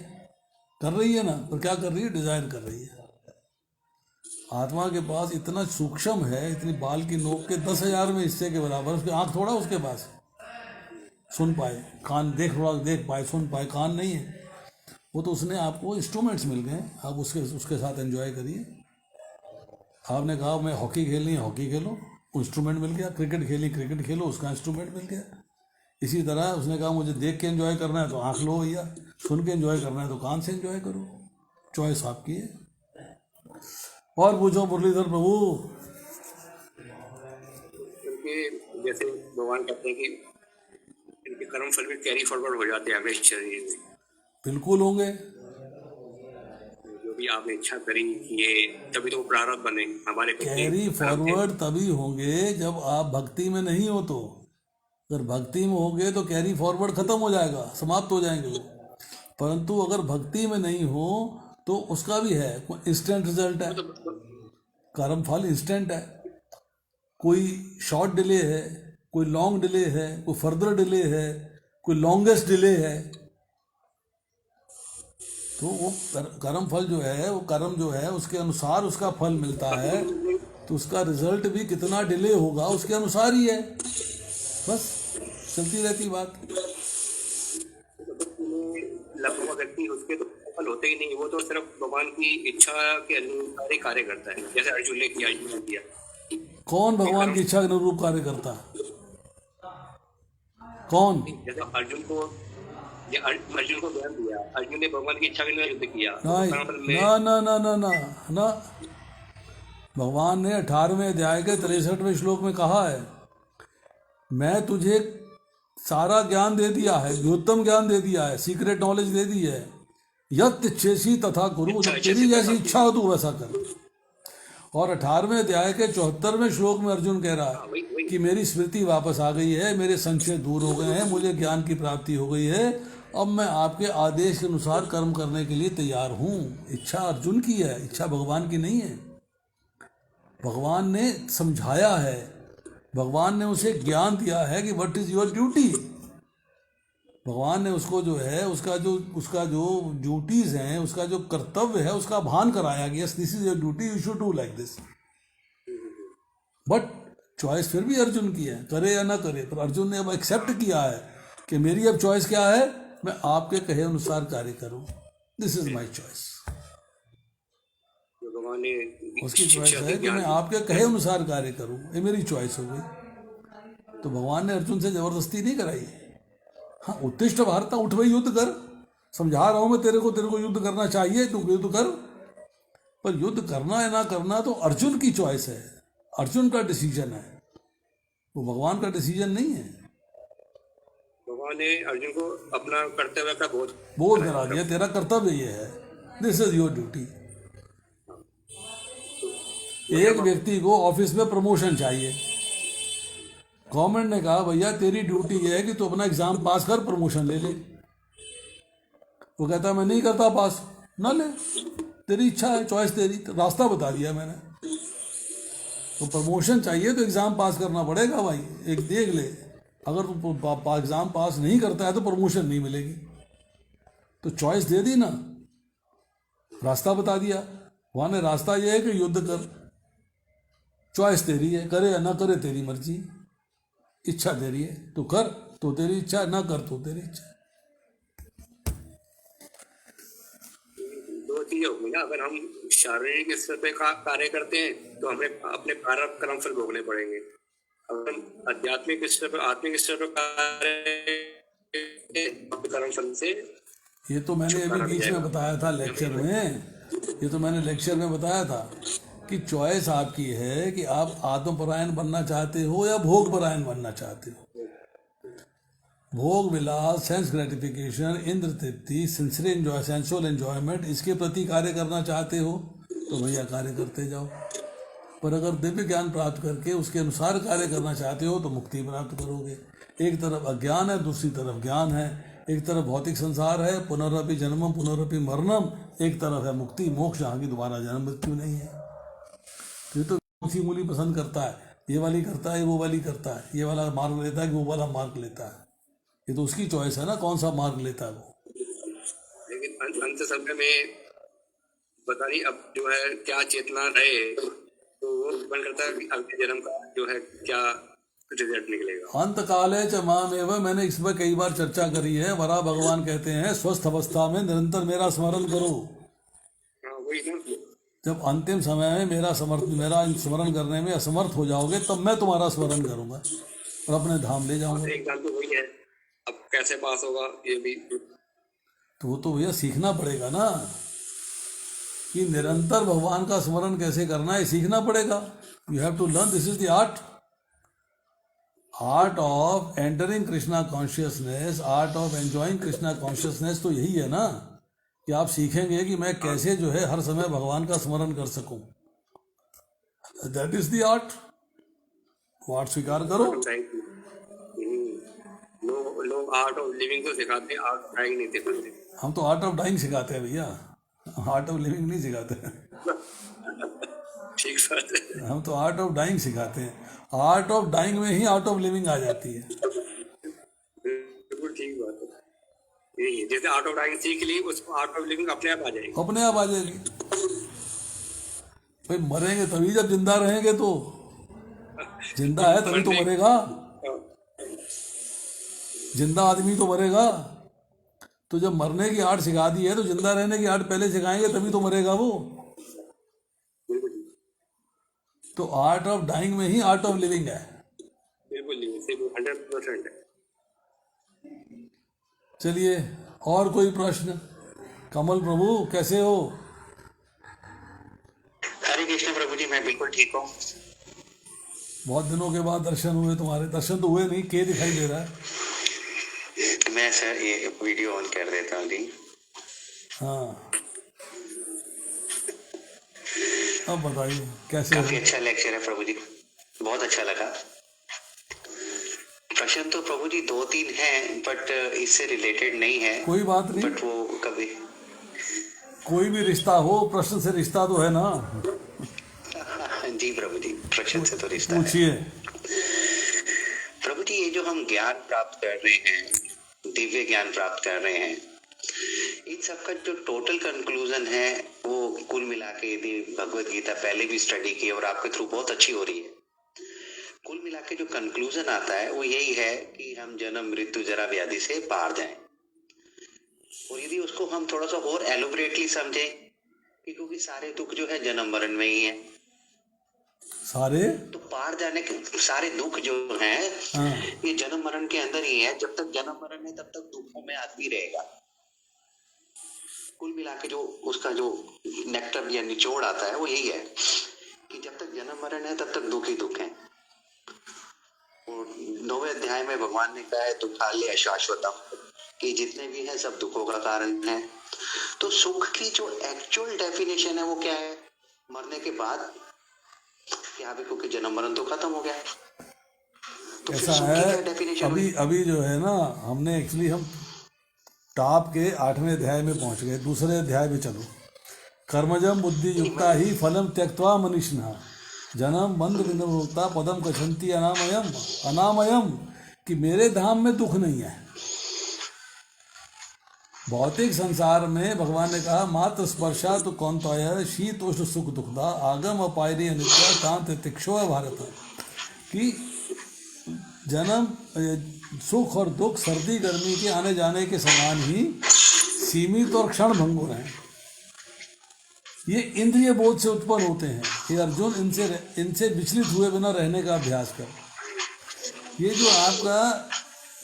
कर रही है ना, पर क्या कर रही है? डिज़ायर कर रही है। आत्मा के पास इतना सूक्ष्म है, इतनी बाल की नोक के 10,000वें हिस्से के बराबर। उसकी आँख थोड़ा उसके पास सुन पाए, कान देख पाए, सुन पाए, कान नहीं है वो। तो उसने आपको इंस्ट्रूमेंट्स मिल गए, आप उसके साथ एंजॉय करिए। आपने कहा मैं हॉकी खेलनी है, हॉकी खेलो, इंस्ट्रूमेंट मिल गया। क्रिकेट खेलनी, क्रिकेट खेलो, उसका इंस्ट्रूमेंट मिल गया। इसी तरह उसने कहा मुझे देख के एंजॉय करना है तो आँख लो भैया, सुन के एंजॉय करना है तो कान से एंजॉय करो। चॉइस आपकी है। और पूछो मुरलीधर प्रभु। क्योंकि जैसे भगवान कहते हैं कि इनके कर्म फल भी कैरी फॉरवर्ड हो जाते हैं अगले शरीर में। बिल्कुल होंगे। जो भी आपने इच्छा करी ये तभी तो वो प्रारब्ध बने हमारे को। कैरी फॉरवर्ड तभी होंगे जब आप भक्ति में नहीं हो। तो अगर भक्ति में होगे तो कैरी फॉरवर्ड खत्म हो जाएगा, समाप्त हो जाएंगे वो। परंतु अगर भक्ति में नहीं हो तो उसका भी है, इंस्टेंट रिजल्ट है। कर्म फल इंस्टेंट है, कोई शॉर्ट डिले है, कोई लॉन्ग डिले है, कोई फर्दर डिले है, कोई लॉन्गेस्ट डिले है। तो वो कर्म फल जो है, वो कर्म जो है उसके अनुसार उसका फल मिलता है। तो उसका रिजल्ट भी कितना डिले होगा उसके अनुसार ही है। बस चलती रहती बात। लगभग व्यक्ति उसके तो फल होते ही नहीं, वो तो सिर्फ भगवान की इच्छा के अनुसार ही कार्य करता है। जैसे अर्जुन ने किया, अर्जुन ने किया। कौन भगवान की इच्छा के अनुरूप कार्य करता है? कौन? जैसे अर्जुन को ज्ञान दिया, अर्जुन ने भगवान की इच्छा के लिए युद्ध किया। ना ना ना ना ना ना। भगवान ने 18वें अध्याय के 63वें श्लोक में कहा है, मैं तुझे सारा ज्ञान दे दिया है, उत्तम ज्ञान दे दिया है, सीक्रेट नॉलेज दे दी है। यत् इच्छेसी तथा कुरु, जब तेरी जैसी इच्छा हो तू वैसा कर। और 18वें अध्याय के 74वें श्लोक में अर्जुन कह रहा है कि मेरी स्मृति वापस आ गई है, मेरे संशय दूर हो गए हैं, मुझे ज्ञान की प्राप्ति हो गई है। अब मैं आपके आदेश के अनुसार कर्म करने के लिए तैयार हूँ। इच्छा अर्जुन की है, इच्छा भगवान की नहीं है। भगवान ने समझाया है, भगवान ने उसे ज्ञान दिया है कि व्हाट इज योर ड्यूटी। भगवान ने उसको जो है उसका जो ड्यूटीज हैं, उसका जो कर्तव्य है, उसका भान कराया कि yes this is your duty, you should do like this. But choice फिर भी अर्जुन की है, करे या ना करे। पर अर्जुन ने अब एक्सेप्ट किया है कि मेरी अब चॉइस क्या है, मैं आपके कहे अनुसार कार्य करूं। This is my choice. उसकी चॉइस है कि मैं आपके कहे अनुसार कार्य करूं, ये मेरी चॉइस हो गई। तो भगवान ने अर्जुन से जबरदस्ती नहीं कराई। हाँ, उत्तिष्ठ भारत, उठ भाई युद्ध कर, समझा रहा हूं मैं तेरे को युद्ध करना चाहिए, तू युद्ध कर। पर युद्ध करना है ना करना तो अर्जुन की चॉइस है, अर्जुन का डिसीजन है, वो भगवान का डिसीजन नहीं है। भगवान ने अर्जुन को अपना कर्तव्य का बोध करा दिया, तेरा कर्तव्य ये है, दिस इज योर ड्यूटी। एक व्यक्ति को ऑफिस में प्रमोशन चाहिए, गवर्नमेंट ने कहा भैया तेरी ड्यूटी ये है कि तू अपना एग्जाम पास कर, प्रमोशन ले ले। वो कहता मैं नहीं करता पास, ना ले, तेरी इच्छा है, चॉइस तेरी, रास्ता बता दिया मैंने। तो प्रमोशन चाहिए तो एग्जाम पास करना पड़ेगा भाई। एक देख ले, अगर तू एग्जाम पास नहीं करता है तो प्रमोशन नहीं मिलेगी। तो चॉइस दे दी ना, रास्ता बता दिया। वहां ने रास्ता ये है कि युद्ध कर, चॉइस तेरी है, करे या ना करे तेरी मर्जी, इच्छा तेरी है, तो कर तो तेरी इच्छा, ना कर तो तेरी इच्छा। दो चीजें होगी ना, अगर हम शारीरिक स्तर पे कार्य करते हैं तो हमें अपने प्रारब्ध कर्म फल भोगने पड़ेंगे। अगर हम आध्यात्मिक स्तर पर, आत्मिक स्तर पर कार्य कर्म फल से, ये तो मैंने अभी बीच में बताया था लेक्चर में, ये तो मैंने लेक्चर में बताया था कि चॉइस आपकी है कि आप आत्मपरायण बनना चाहते हो या भोग परायण बनना चाहते हो। भोग विलास, सेंस ग्रेटिफिकेशन, इंद्र तृप्ति, सेंसुअल एंजॉयमेंट, इसके प्रति कार्य करना चाहते हो तो भैया कार्य करते जाओ। पर अगर दिव्य ज्ञान प्राप्त करके उसके अनुसार कार्य करना चाहते हो तो मुक्ति प्राप्त करोगे। एक तरफ अज्ञान है, दूसरी तरफ ज्ञान है। एक तरफ भौतिक संसार है, पुनरअपि जन्मम पुनरअपि मरणम, एक तरफ है मुक्ति मोक्ष, जहाँ की दोबारा जन्म मृत्यु नहीं है। तो ये तो उसी मूली पसंद करता है, ये वाली करता है, वो वाली करता है, ये वाला मार्ग लेता है कि वो वाला मार्ग लेता है। ये तो उसकी चॉइस है ना, कौन सा मार्ग लेता है वो। लेकिन अंत समय में पता नहीं अब जो है क्या चेतना रहे, तो वो डिपेंड करता है कि अगले जन्म का जो है क्या रिजल्ट निकलेगा। अंत काले च मामेव, मैंने इस पर कई बार चर्चा करी है। वरा भगवान कहते हैं स्वस्थ अवस्था में निरंतर मेरा स्मरण करो। हाँ वही ना, जब अंतिम समय में मेरा स्मरण करने में असमर्थ हो जाओगे तब मैं तुम्हारा स्मरण करूंगा और अपने धाम ले जाऊंगा। एग्जाम तो वही है, अब कैसे पास होगा ये भी तो वो तो भैया सीखना पड़ेगा ना कि निरंतर भगवान का स्मरण कैसे करना है, सीखना पड़ेगा। You have to learn, this is the art of entering Krishna consciousness, art of enjoying Krishna consciousness. तो यही है ना कि आप सीखेंगे कि मैं कैसे जो है हर समय भगवान का स्मरण कर सकूं। That is the art. वो आर्ट स्वीकार करो। लोग आर्ट ऑफ लिविंग तो सिखाते हैं, आर्ट ऑफ डाइंग नहीं सिखाते। हम तो आर्ट ऑफ डाइंग सिखाते हैं भैया, आर्ट ऑफ लिविंग नहीं सिखाते हैं। ठीक बात है, हम तो आर्ट ऑफ डाइंग सिखाते हैं। आर्ट ऑफ डाइंग में ही आर्ट ऑफ लिविंग आ जाती है। बिल्कुल ठीक बात है। यही जैसे आर्ट ऑफ डाइंग सीख ली, उसको आर्ट ऑफ लिविंग अपने आप आ जाएगी। अपने आप आ जाएगी। भाई मरेंगे तभी जब जिंदा रहेंगे, तो जिंदा है तभी तो मरेगा। जिंदा आदमी तो मरेगा। तो जब मरने की आर्ट सिखा दी है तो जिंदा रहने की आर्ट पहले सिखाएंगे तभी तो मरेगा वो। तो आर्ट ऑफ डाइंग में ही आर्ट ऑफ लिविंग है। बिल्कुल 100% है। चलिए और कोई प्रश्न? कमल प्रभु कैसे हो? हरे कृष्ण प्रभु जी, मैं बिल्कुल ठीक हूँ। बहुत दिनों के बाद दर्शन हुए तुम्हारे। दर्शन तो हुए नहीं, के दिखाई दे रहा है। मैं सर ये वीडियो ऑन कर देता हूँ जी। हाँ अब बताइए कैसे काफी हो? अच्छा लेक्चर है प्रभु जी, बहुत अच्छा लगा। प्रश्न तो प्रभु जी 2-3 हैं, बट इससे रिलेटेड नहीं है। कोई बात नहीं, बट वो कभी कोई भी रिश्ता हो, प्रश्न से रिश्ता तो है ना। जी प्रभु जी, प्रश्न से तो रिश्ता है। पूछिए। प्रभु जी, ये जो हम ज्ञान प्राप्त कर रहे हैं, दिव्य ज्ञान प्राप्त कर रहे हैं, इन सबका जो टोटल कंक्लूजन है वो कुल मिला के, यदि भगवत गीता पहले भी स्टडी की और आपके थ्रू बहुत अच्छी हो रही है, कुल मिला के जो कंक्लूजन आता है वो यही है कि हम जन्म मृत्यु जरा व्याधि से पार जाएं। और यदि उसको हम थोड़ा सा और एलोबरेटली समझें, क्योंकि सारे दुख जो है जन्म मरण में ही है, सारे तो पार जाने के सारे दुख जो हैं ये जन्म मरण के अंदर ही है। जब तक जन्म मरण है तब तक दुखों में आदमी रहेगा। कुल मिला के जो उसका जो नेक्टर या निचोड़ आता है वो यही है कि जब तक जन्म मरण है तब तक दुख ही दुख है। और 9वें अध्याय में भगवान ने कहा है दुखालय अशाश्वतम, कि जितने भी हैं सब दुखों का कारण है। तो सुख की जो एक्चुअल डेफिनेशन है वो क्या है? मरने के बाद क्या, क्योंकि जन्म मरण तो खत्म हो गया। तो ऐसा है। डेफिनेशन अभी जो है ना, हमने एक्चुअली हम टॉप के 8वें अध्याय में पहुंच गए। दूसरे अध्याय में चलो। कर्मजम बुद्धि युक्ता ही फलम त्यक्त्वा मनीषिणः जन्म बंध विनिर्मुक्ता पदम गच्छन्ति अनामयम, कि मेरे धाम में दुख नहीं है। भौतिक संसार में भगवान ने कहा मात्र स्पर्शा तो कौंतय शीत उष्ण सुख दुखदा आगम अपायरी अनित्या कांत तिक्षो है भारत, कि जन्म सुख और दुख सर्दी गर्मी के आने जाने के समान ही सीमित और क्षण भंगुर हैं। ये इंद्रिय बोध से उत्पन्न होते हैं कि अर्जुन इनसे विचलित हुए बिना रहने का अभ्यास कर। ये जो आपका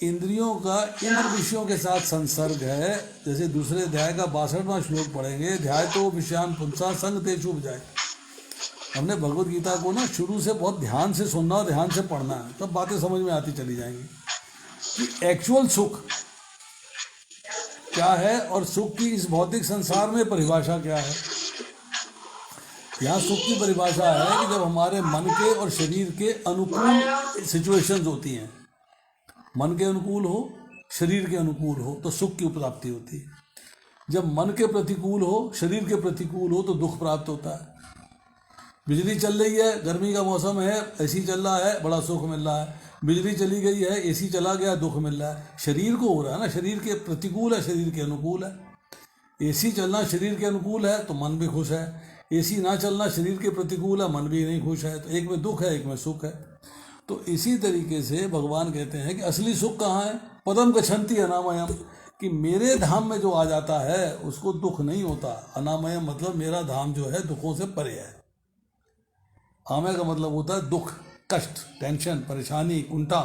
इंद्रियों का इंद्र विषयों के साथ संसर्ग है, जैसे दूसरे अध्याय का 62वां श्लोक पढ़ेंगे, ध्याय तो विषयान पुंसा संग ते शुभ जाए। हमने भगवत गीता को ना शुरू से बहुत ध्यान से सुनना और ध्यान से पढ़ना है, तब बातें समझ में आती चली जाएंगी कि एक्चुअल सुख क्या है और सुख की इस भौतिक संसार में परिभाषा क्या है। यहाँ सुख की परिभाषा है कि जब हमारे मन के और शरीर के अनुकूल सिचुएशंस होती हैं, मन के अनुकूल हो शरीर के अनुकूल हो तो सुख की प्राप्ति होती है। जब मन के प्रतिकूल हो शरीर के प्रतिकूल हो तो दुख प्राप्त होता है। बिजली चल रही है, गर्मी का मौसम है, एसी चल रहा है, बड़ा सुख मिल रहा है। बिजली चली गई है, एसी चला गया, दुख मिल रहा है। शरीर को हो रहा है ना, शरीर के प्रतिकूल है, शरीर के अनुकूल है। एसी चलना शरीर के अनुकूल है तो मन भी खुश है, एसी ना चलना शरीर के प्रतिकूल है, मन भी नहीं खुश है। तो एक में दुख है, एक में सुख है। तो इसी तरीके से भगवान कहते हैं कि असली सुख कहाँ है, पदम गच्छन्ति अनामयम, कि मेरे धाम में जो आ जाता है उसको दुख नहीं होता। अनामयम मतलब मेरा धाम जो है दुखों से परे है। आमय का मतलब होता है दुख, कष्ट, टेंशन, परेशानी, कुंठा।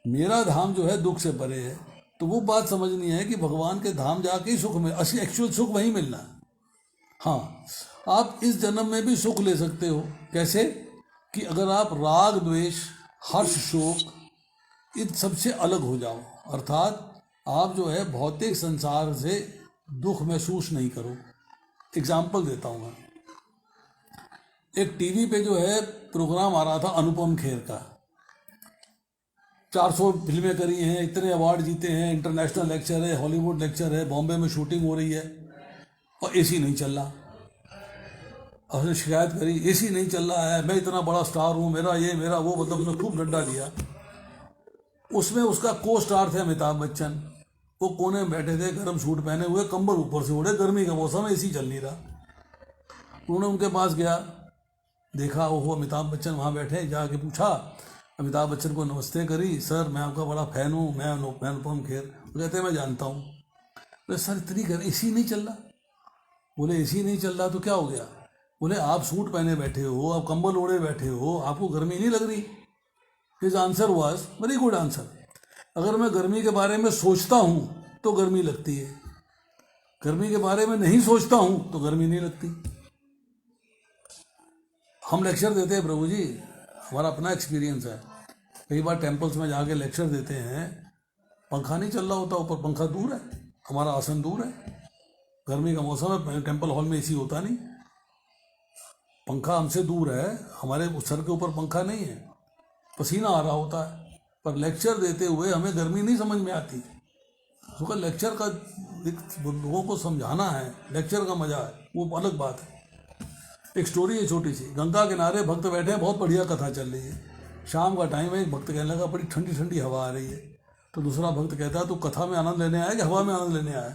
मेरा धाम जो है दुख से परे है। तो वो बात समझनी है कि भगवान के धाम जाके ही सुख में असली एक्चुअल सुख वहीं मिलना है। हाँ, आप इस जन्म में भी सुख ले सकते हो। कैसे? कि अगर आप राग द्वेष हर्ष शोक इन सबसे अलग हो जाओ, अर्थात आप जो है भौतिक संसार से दुख महसूस नहीं करो। एग्जाम्पल देता हूँ मैं। एक टीवी पे जो है प्रोग्राम आ रहा था अनुपम खेर का, 400 फिल्में करी हैं, इतने अवार्ड जीते हैं, इंटरनेशनल लेक्चर है, हॉलीवुड लेक्चर है, बॉम्बे में शूटिंग हो रही है और एसी नहीं चल रहा। उसने शिकायत करी एसी नहीं चल रहा है, मैं इतना बड़ा स्टार हूँ, मेरा ये मेरा वो, मतलब उसने खूब डंडा दिया। उसमें उसका को स्टार थे अमिताभ बच्चन, वो कोने में बैठे थे, गर्म सूट पहने हुए, कंबल ऊपर से ओढ़े, गर्मी का मौसम है, एसी चल नहीं रहा। उन्होंने उनके पास गया, देखा वो अमिताभ बच्चन वहाँ बैठे, जाके पूछा, अमिताभ बच्चन को नमस्ते करी, सर मैं आपका बड़ा फ़ैन हूँ, मैं अनुपम खेर। वो कहते हैं मैं जानता हूँ। बोले सर इतनी गर्मी, एसी नहीं चल रहा। बोले एसी नहीं चल रहा तो क्या हो गया? बोले आप सूट पहने बैठे हो, आप कंबल ओढ़े बैठे हो, आपको गर्मी नहीं लग रही? His answer was very good answer. अगर मैं गर्मी के बारे में सोचता हूँ तो गर्मी लगती है, गर्मी के बारे में नहीं सोचता हूँ तो गर्मी नहीं लगती। हम लेक्चर देते हैं प्रभु जी, हमारा अपना एक्सपीरियंस है। कई बार टेम्पल्स में जाके लेक्चर देते हैं, पंखा नहीं चल रहा होता, ऊपर पंखा दूर है, हमारा आसन दूर है, गर्मी का मौसम है, टेम्पल हॉल में एसी होता नहीं, पंखा हमसे दूर है, हमारे सर के ऊपर पंखा नहीं है, पसीना आ रहा होता है। पर लेक्चर देते हुए हमें गर्मी नहीं समझ में आती। तो लेक्चर का लोगों को समझाना है, लेक्चर का मजा है, वो अलग बात है। एक स्टोरी है छोटी सी। गंगा किनारे भक्त बैठे हैं, बहुत बढ़िया कथा चल रही है। शाम का टाइम है, एक भक्त कहने लगा बड़ी ठंडी ठंडी हवा आ रही है। तो दूसरा भक्त कहता है तू कथा में आनंद लेने आया कि हवा में आनंद लेने आया?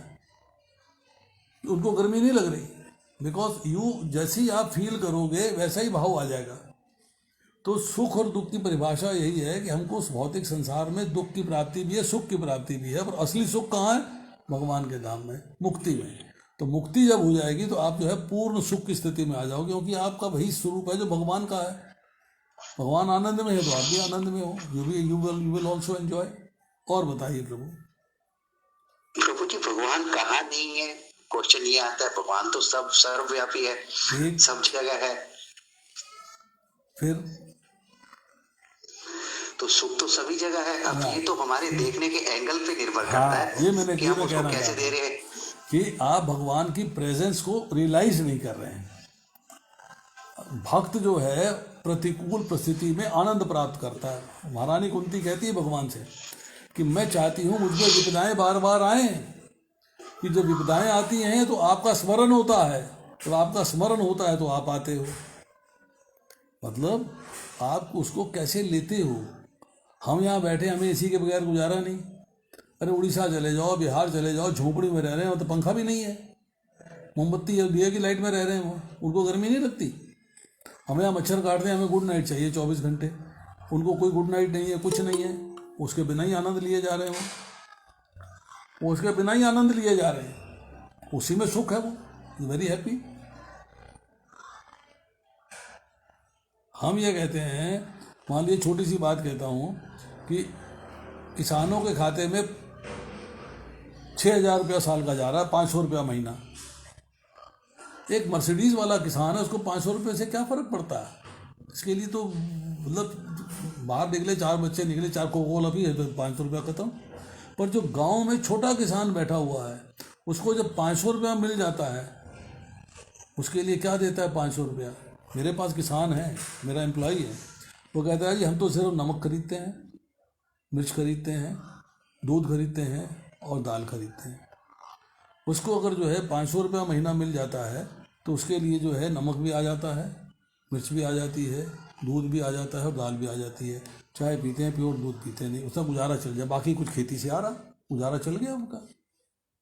उनको गर्मी नहीं लग रही, बिकॉज यू जैसे ही आप फील करोगे वैसा ही भाव आ जाएगा। तो सुख और दुख की परिभाषा यही है कि हमको उस भौतिक संसार में दुख की प्राप्ति भी है, सुख की प्राप्ति भी है, पर असली सुख कहाँ है? भगवान के धाम में, मुक्ति में। तो मुक्ति जब हो जाएगी तो आप जो है पूर्ण सुख की स्थिति में आ जाओगे, क्योंकि आपका वही स्वरूप है जो भगवान का है। भगवान आनंद में है तो आप भी आनंद में हो, यू विल ऑल्सो एंजॉय। और बताइए प्रभु। प्रभु जी भगवान कहाँ नहीं है? क्वेश्चन ये आता है, भगवान तो सब सर्वव्यापी है, सब जगह है, फिर तो सुख तो सभी जगह है। अब ये तो हमारे देखने के एंगल पे निर्भर करता है, ये मैंने कि हम उसको कैसे दे रहे हैं, कि आप भगवान की प्रेजेंस को रियलाइज नहीं कर रहे हैं। भक्त जो है प्रतिकूल परिस्थिति में आनंद प्राप्त करता है। महारानी कुंती कहती है भगवान से कि मैं चाहती हूँ मुझ पर विपदाएं बार बार आए, कि जब विपदाएं आती हैं तो आपका स्मरण होता है, जब आपका स्मरण होता है तो आप आते हो। मतलब आप उसको कैसे लेते हो। हम यहाँ बैठे, हमें एसी के बगैर गुजारा नहीं, अरे उड़ीसा चले जाओ, बिहार चले जाओ, झोपड़ी में रह रहे हैं, तो पंखा भी नहीं है, मोमबत्ती या दिए की लाइट में रह रहे हैं, वो उनको गर्मी नहीं लगती। हमें यहाँ मच्छर काटते हैं, हमें गुड नाइट चाहिए 24 घंटे, उनको कोई गुड नाइट नहीं है, कुछ नहीं है, उसके बिना ही आनंद लिए जा रहे हैं, वो उसके बिना ही आनंद लिए जा रहे हैं, उसी में सुख है, वो वेरी हैप्पी। हम ये कहते हैं, मान लीजिए छोटी सी बात कहता हूँ कि किसानों के खाते में 6,000 रुपया साल का जा रहा है, 500 रुपया महीना। एक मर्सिडीज वाला किसान है, उसको 500 रुपये से क्या फ़र्क पड़ता है? इसके लिए तो मतलब बाहर निकले, 4 बच्चे निकले, 4 कोकोला भी है तो 500 रुपया ख़त्म। पर जो गांव में छोटा किसान बैठा हुआ है, उसको जब 500 रुपया मिल जाता है, उसके लिए क्या देता है 500 रुपया? मेरे पास किसान है, मेरा एम्प्लॉई है, वो कहता है जी हम तो सिर्फ नमक खरीदते हैं, मिर्च खरीदते हैं, दूध खरीदते हैं और दाल खरीदते हैं। उसको अगर जो है 500 रुपया महीना मिल जाता है तो उसके लिए जो है नमक भी आ जाता है, मिर्च भी आ जाती है, दूध भी आ जाता है और दाल भी आ जाती है। चाय पीते हैं, प्योर दूध पीते नहीं, उसका गुजारा चल जाए। बाकी कुछ खेती से आ रहा, गुजारा चल गया उनका,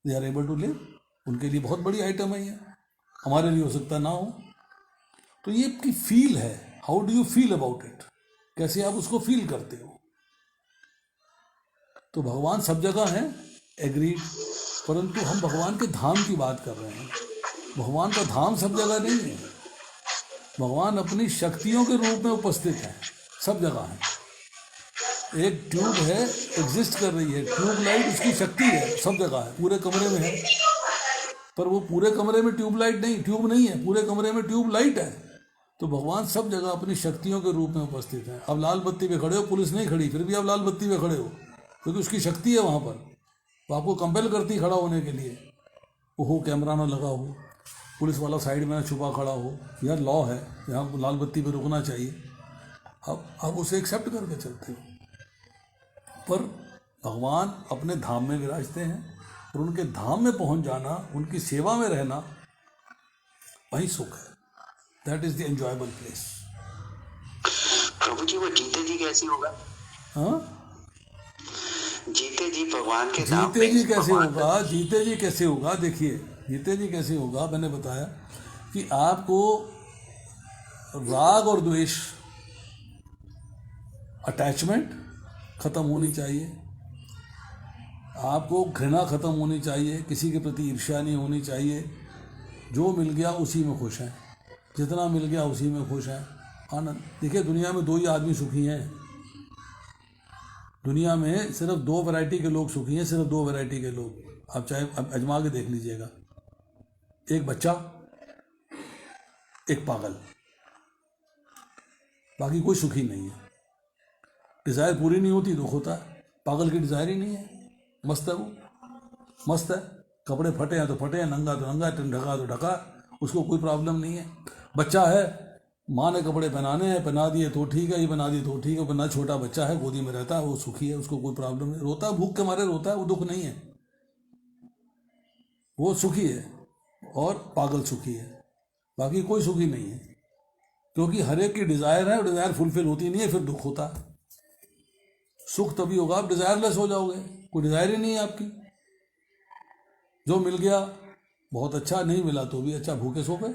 they are able to live. उनके लिए बहुत बड़ी आइटम है ये, हमारे लिए हो सकता ना हो। तो ये आपकी फील है, how do you feel about it, कैसे आप उसको फील करते हो। तो भगवान सब जगह हैं, एग्रीड, परंतु हम भगवान के धाम की बात कर रहे हैं। भगवान का धाम सब जगह नहीं है, भगवान अपनी शक्तियों के रूप में उपस्थित है, सब जगह है। एक ट्यूब है, एग्जिस्ट कर रही है, ट्यूब लाइट उसकी शक्ति है, सब जगह है, पूरे कमरे में है, पर वो पूरे कमरे में ट्यूब लाइट नहीं, ट्यूब नहीं है, पूरे कमरे में ट्यूब लाइट है। तो भगवान सब जगह अपनी शक्तियों के रूप में उपस्थित है। अब लाल बत्ती पे खड़े हो, पुलिस नहीं खड़ी, फिर भी आप लाल बत्ती पे खड़े हो, क्योंकि उसकी शक्ति है वहाँ पर, तो आपको कंपेल करती खड़ा होने के लिए। वो हो कैमरा ना लगा हो, पुलिस वाला साइड में ना छुपा खड़ा हो, यार लॉ है, यहाँ लाल बत्ती पे रुकना चाहिए, अब आप उसे एक्सेप्ट करके चलते हो। पर भगवान अपने धाम में विराजते हैं, और उनके धाम में पहुँच जाना, उनकी सेवा में रहना, वही सुख है। That is the enjoyable place. Prabhu ji, वो जीते जी कैसे होगा? हाँ, जीते जी भगवान के धाम जीते जी कैसे होगा? जीते जी कैसे होगा? देखिए, जीते जी कैसे होगा, मैंने बताया कि आपको राग और द्वेष, अटैचमेंट खत्म होनी चाहिए, आपको घृणा खत्म होनी चाहिए, किसी के प्रति ईर्ष्या नहीं होनी चाहिए। जो मिल गया उसी में खुश हैं, जितना मिल गया उसी में खुश हैं, आनंद। देखिए, दुनिया में 2 ही आदमी सुखी हैं, दुनिया में सिर्फ 2 वैरायटी के लोग सुखी हैं, सिर्फ 2 वैरायटी के लोग। आप चाहे अब अजमा के देख लीजिएगा, एक बच्चा, एक पागल, बाकी कोई सुखी नहीं है। डिज़ायर पूरी नहीं होती दुख होता है, पागल की डिज़ायर ही नहीं है, मस्त है वो, मस्त है। कपड़े फटे हैं तो फटे हैं, नंगा तो नंगा, ढका तो ढका, उसको कोई प्रॉब्लम नहीं है। बच्चा है, माँ ने कपड़े पहनाने हैं, पहना दिए तो ठीक है, ये बना दिए तो ठीक है, वरना छोटा बच्चा है, गोदी में रहता है, वो सुखी है, उसको कोई प्रॉब्लम नहीं। रोता है, भूख के मारे रोता है, वो दुख नहीं है, वो सुखी है। और पागल सुखी है, बाकी कोई सुखी नहीं है, क्योंकि हर एक की डिज़ायर है और डिज़ायर फुलफिल होती नहीं है, फिर दुख होता है। सुख तभी होगा आप डिज़ायरलेस हो जाओगे, कोई डिज़ायर ही नहीं है आपकी। जो मिल गया बहुत अच्छा, नहीं मिला तो भी अच्छा, भूखे सो गए।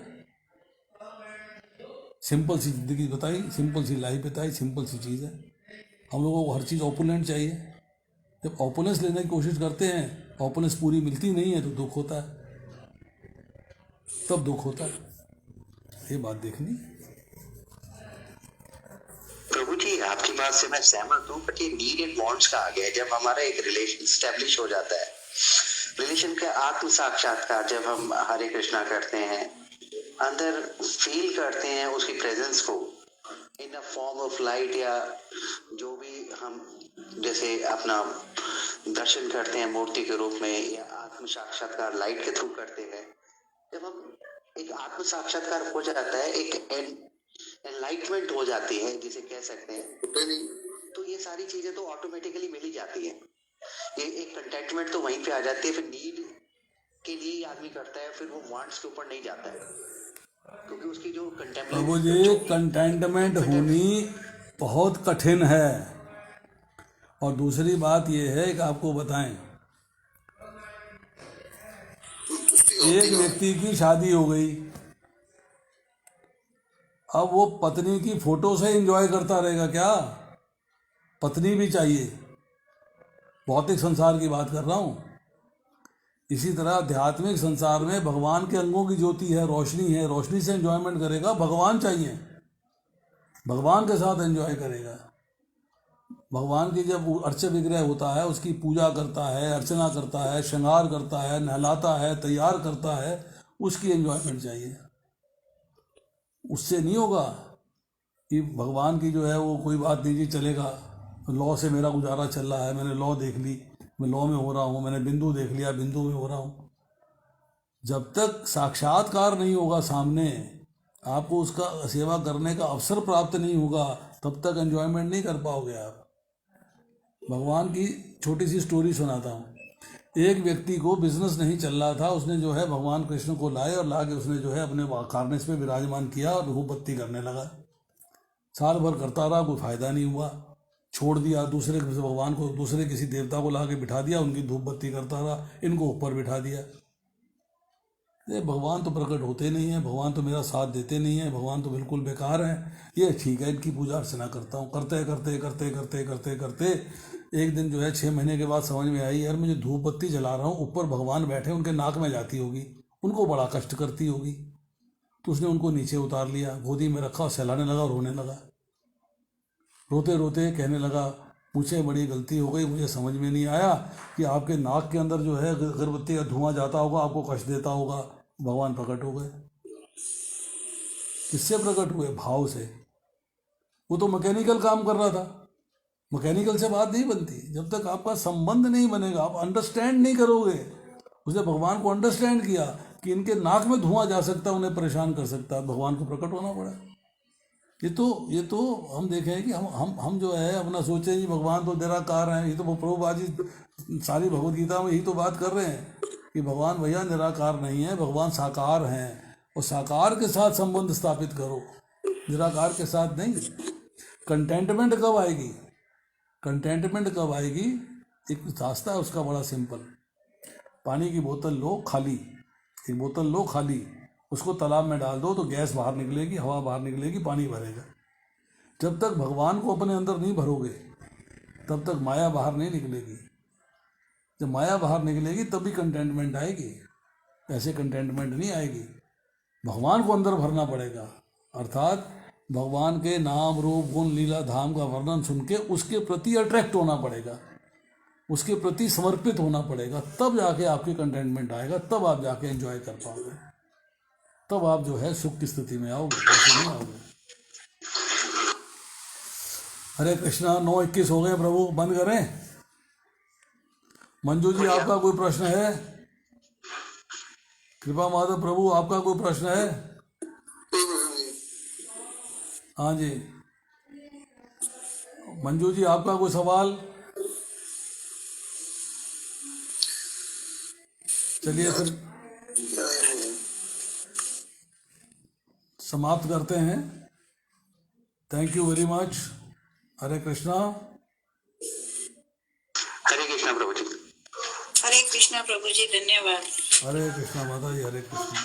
सिंपल सी जिंदगी बताई, सिंपल सी लाइफ बताई, सिंपल सी चीज़ है। हम लोगों को हर चीज़ ऑपुलेंट चाहिए। जब ऑपुलेंस लेने की कोशिश करते हैं, ऑपुलेंस पूरी मिलती नहीं है तो दुख होता है, तब दुख होता है। ये बात देखनी। प्रभु जी, आपकी बात से मैं सहमत हूँ, बट ये नीड एंड वांट्स का आ गया है। जब हमारा एक रिलेशन स्टैब्लिश हो जाता है, रिलेशन का आत्म साक्षात्कार, जब हम हरे कृष्णा करते हैं, अंदर फील करते हैं उसकी प्रेजेंस को इन अ फॉर्म ऑफ लाइट, या जो भी हम जैसे अपना दर्शन करते हैं मूर्ति के रूप में, या आत्म साक्षात्कार लाइट के थ्रू करते हैं। जब हम एक आत्म साक्षात्कार हो जाता है, एक एनलाइटमेंट हो जाती है जिसे कह सकते हैं, तो ये सारी चीजें तो ऑटोमेटिकली मिल ही जाती है। ये एक कंटेंटमेंट तो वहीं पे आ जाती है। फिर नीड के लिए आदमी करता है, फिर वो वांट्स के ऊपर नहीं जाता है, क्योंकि उसकी जो प्रभु जी, कंटेंटमेंट होनी बहुत कठिन है। और दूसरी बात ये है कि आपको बताएं, एक व्यक्ति की शादी हो गई, अब वो पत्नी की फोटो से एंजॉय करता रहेगा क्या? पत्नी भी चाहिए। भौतिक संसार की बात कर रहा हूँ। इसी तरह आध्यात्मिक संसार में भगवान के अंगों की ज्योति है, रोशनी है, रोशनी से एंजॉयमेंट करेगा। भगवान चाहिए, भगवान के साथ एंजॉय करेगा। भगवान की जब अर्च विग्रह होता है, उसकी पूजा करता है, अर्चना करता है, श्रृंगार करता है, नहलाता है, तैयार करता है, उसकी एंजॉयमेंट चाहिए। उससे नहीं होगा कि भगवान की जो है वो कोई बात नहीं जी चलेगा, लॉ से मेरा गुजारा चल रहा है, मैंने लॉ देख ली, मैं लॉ में हो रहा हूँ, मैंने बिंदु देख लिया, बिंदु में हो रहा हूँ। जब तक साक्षात्कार नहीं होगा सामने, आपको उसका सेवा करने का अवसर प्राप्त नहीं होगा, तब तक एंजॉयमेंट नहीं कर पाओगे आप। भगवान की छोटी सी स्टोरी सुनाता हूँ। एक व्यक्ति को बिजनेस नहीं चल रहा था, उसने जो है भगवान कृष्ण को लाए और ला के उसने जो है अपने कार्नेस पे विराजमान किया और धूप बत्ती करने लगा। साल भर करता रहा, कोई फायदा नहीं हुआ, छोड़ दिया। दूसरे भगवान को, दूसरे किसी देवता को ला के बिठा दिया, उनकी धूप बत्ती करता रहा, इनको ऊपर बिठा दिया। ये भगवान तो प्रकट होते नहीं है, भगवान तो मेरा साथ देते नहीं है, भगवान तो बिल्कुल बेकार है। ये ठीक है, इनकी पूजा अर्चना करता हूँ। करते करते करते करते करते करते एक दिन जो है 6 महीने के बाद समझ में आई, यार मुझे धूप बत्ती जला रहा हूँ, ऊपर भगवान बैठे, उनके नाक में जाती होगी, उनको बड़ा कष्ट करती होगी। तो उसने उनको नीचे उतार लिया, गोदी में रखा, सहलाने लगा, रोने लगा। रोते रोते कहने लगा, मुझे बड़ी गलती हो गई, मुझे समझ में नहीं आया कि आपके नाक के अंदर जो है अगरबत्ती का धुआं जाता होगा, आपको कष्ट देता होगा। भगवान प्रकट हो गए। किससे प्रकट हुए? भाव से। वो तो मैकेनिकल काम कर रहा था, मैकेनिकल से बात नहीं बनती। जब तक आपका संबंध नहीं बनेगा, आप अंडरस्टैंड नहीं करोगे। उसने भगवान को अंडरस्टैंड किया कि इनके नाक में धुआं जा सकता है, उन्हें परेशान कर सकता है, भगवान को प्रकट होना पड़ा। ये तो हम देखें कि हम जो है अपना सोचे जी भगवान तो निराकार हैं। ये तो प्रभुपाद जी सारी भगवद गीता में यही तो बात कर रहे हैं कि भगवान भैया निराकार नहीं है, भगवान साकार हैं, और साकार के साथ संबंध स्थापित करो, निराकार के साथ नहीं। कंटेंटमेंट कब आएगी? कंटेंटमेंट कब आएगी? एक रास्ता है उसका बड़ा सिंपल। पानी की बोतल लो खाली, एक बोतल लो खाली, उसको तालाब में डाल दो तो गैस बाहर निकलेगी, हवा बाहर निकलेगी, पानी भरेगा। जब तक भगवान को अपने अंदर नहीं भरोगे, तब तक माया बाहर नहीं निकलेगी। जब माया बाहर निकलेगी तभी कंटेंटमेंट आएगी, ऐसे कंटेंटमेंट नहीं आएगी। भगवान को अंदर भरना पड़ेगा, अर्थात भगवान के नाम रूप गुण लीला धाम का वर्णन सुन के उसके प्रति अट्रैक्ट होना पड़ेगा, उसके प्रति समर्पित होना पड़ेगा, तब जाके आपके कंटेंटमेंट आएगा, तब आप जाके एंजॉय कर पाओगे, तब आप जो है सुख की स्थिति में आओगे, ऐसे नहीं आओगे। हरे कृष्णा। 9:21 हो गए प्रभु, बंद करें। मंजू जी आपका कोई प्रश्न है? कृपा माधव प्रभु आपका कोई प्रश्न है? हाँ जी मंजू जी आपका कोई सवाल? चलिए फिर समाप्त करते हैं। Thank you very much. Hare Krishna. Hare Krishna Prabhu ji. Hare Krishna Prabhu ji, धन्यवाद। हरे कृष्णा माता जी, हरे कृष्णा।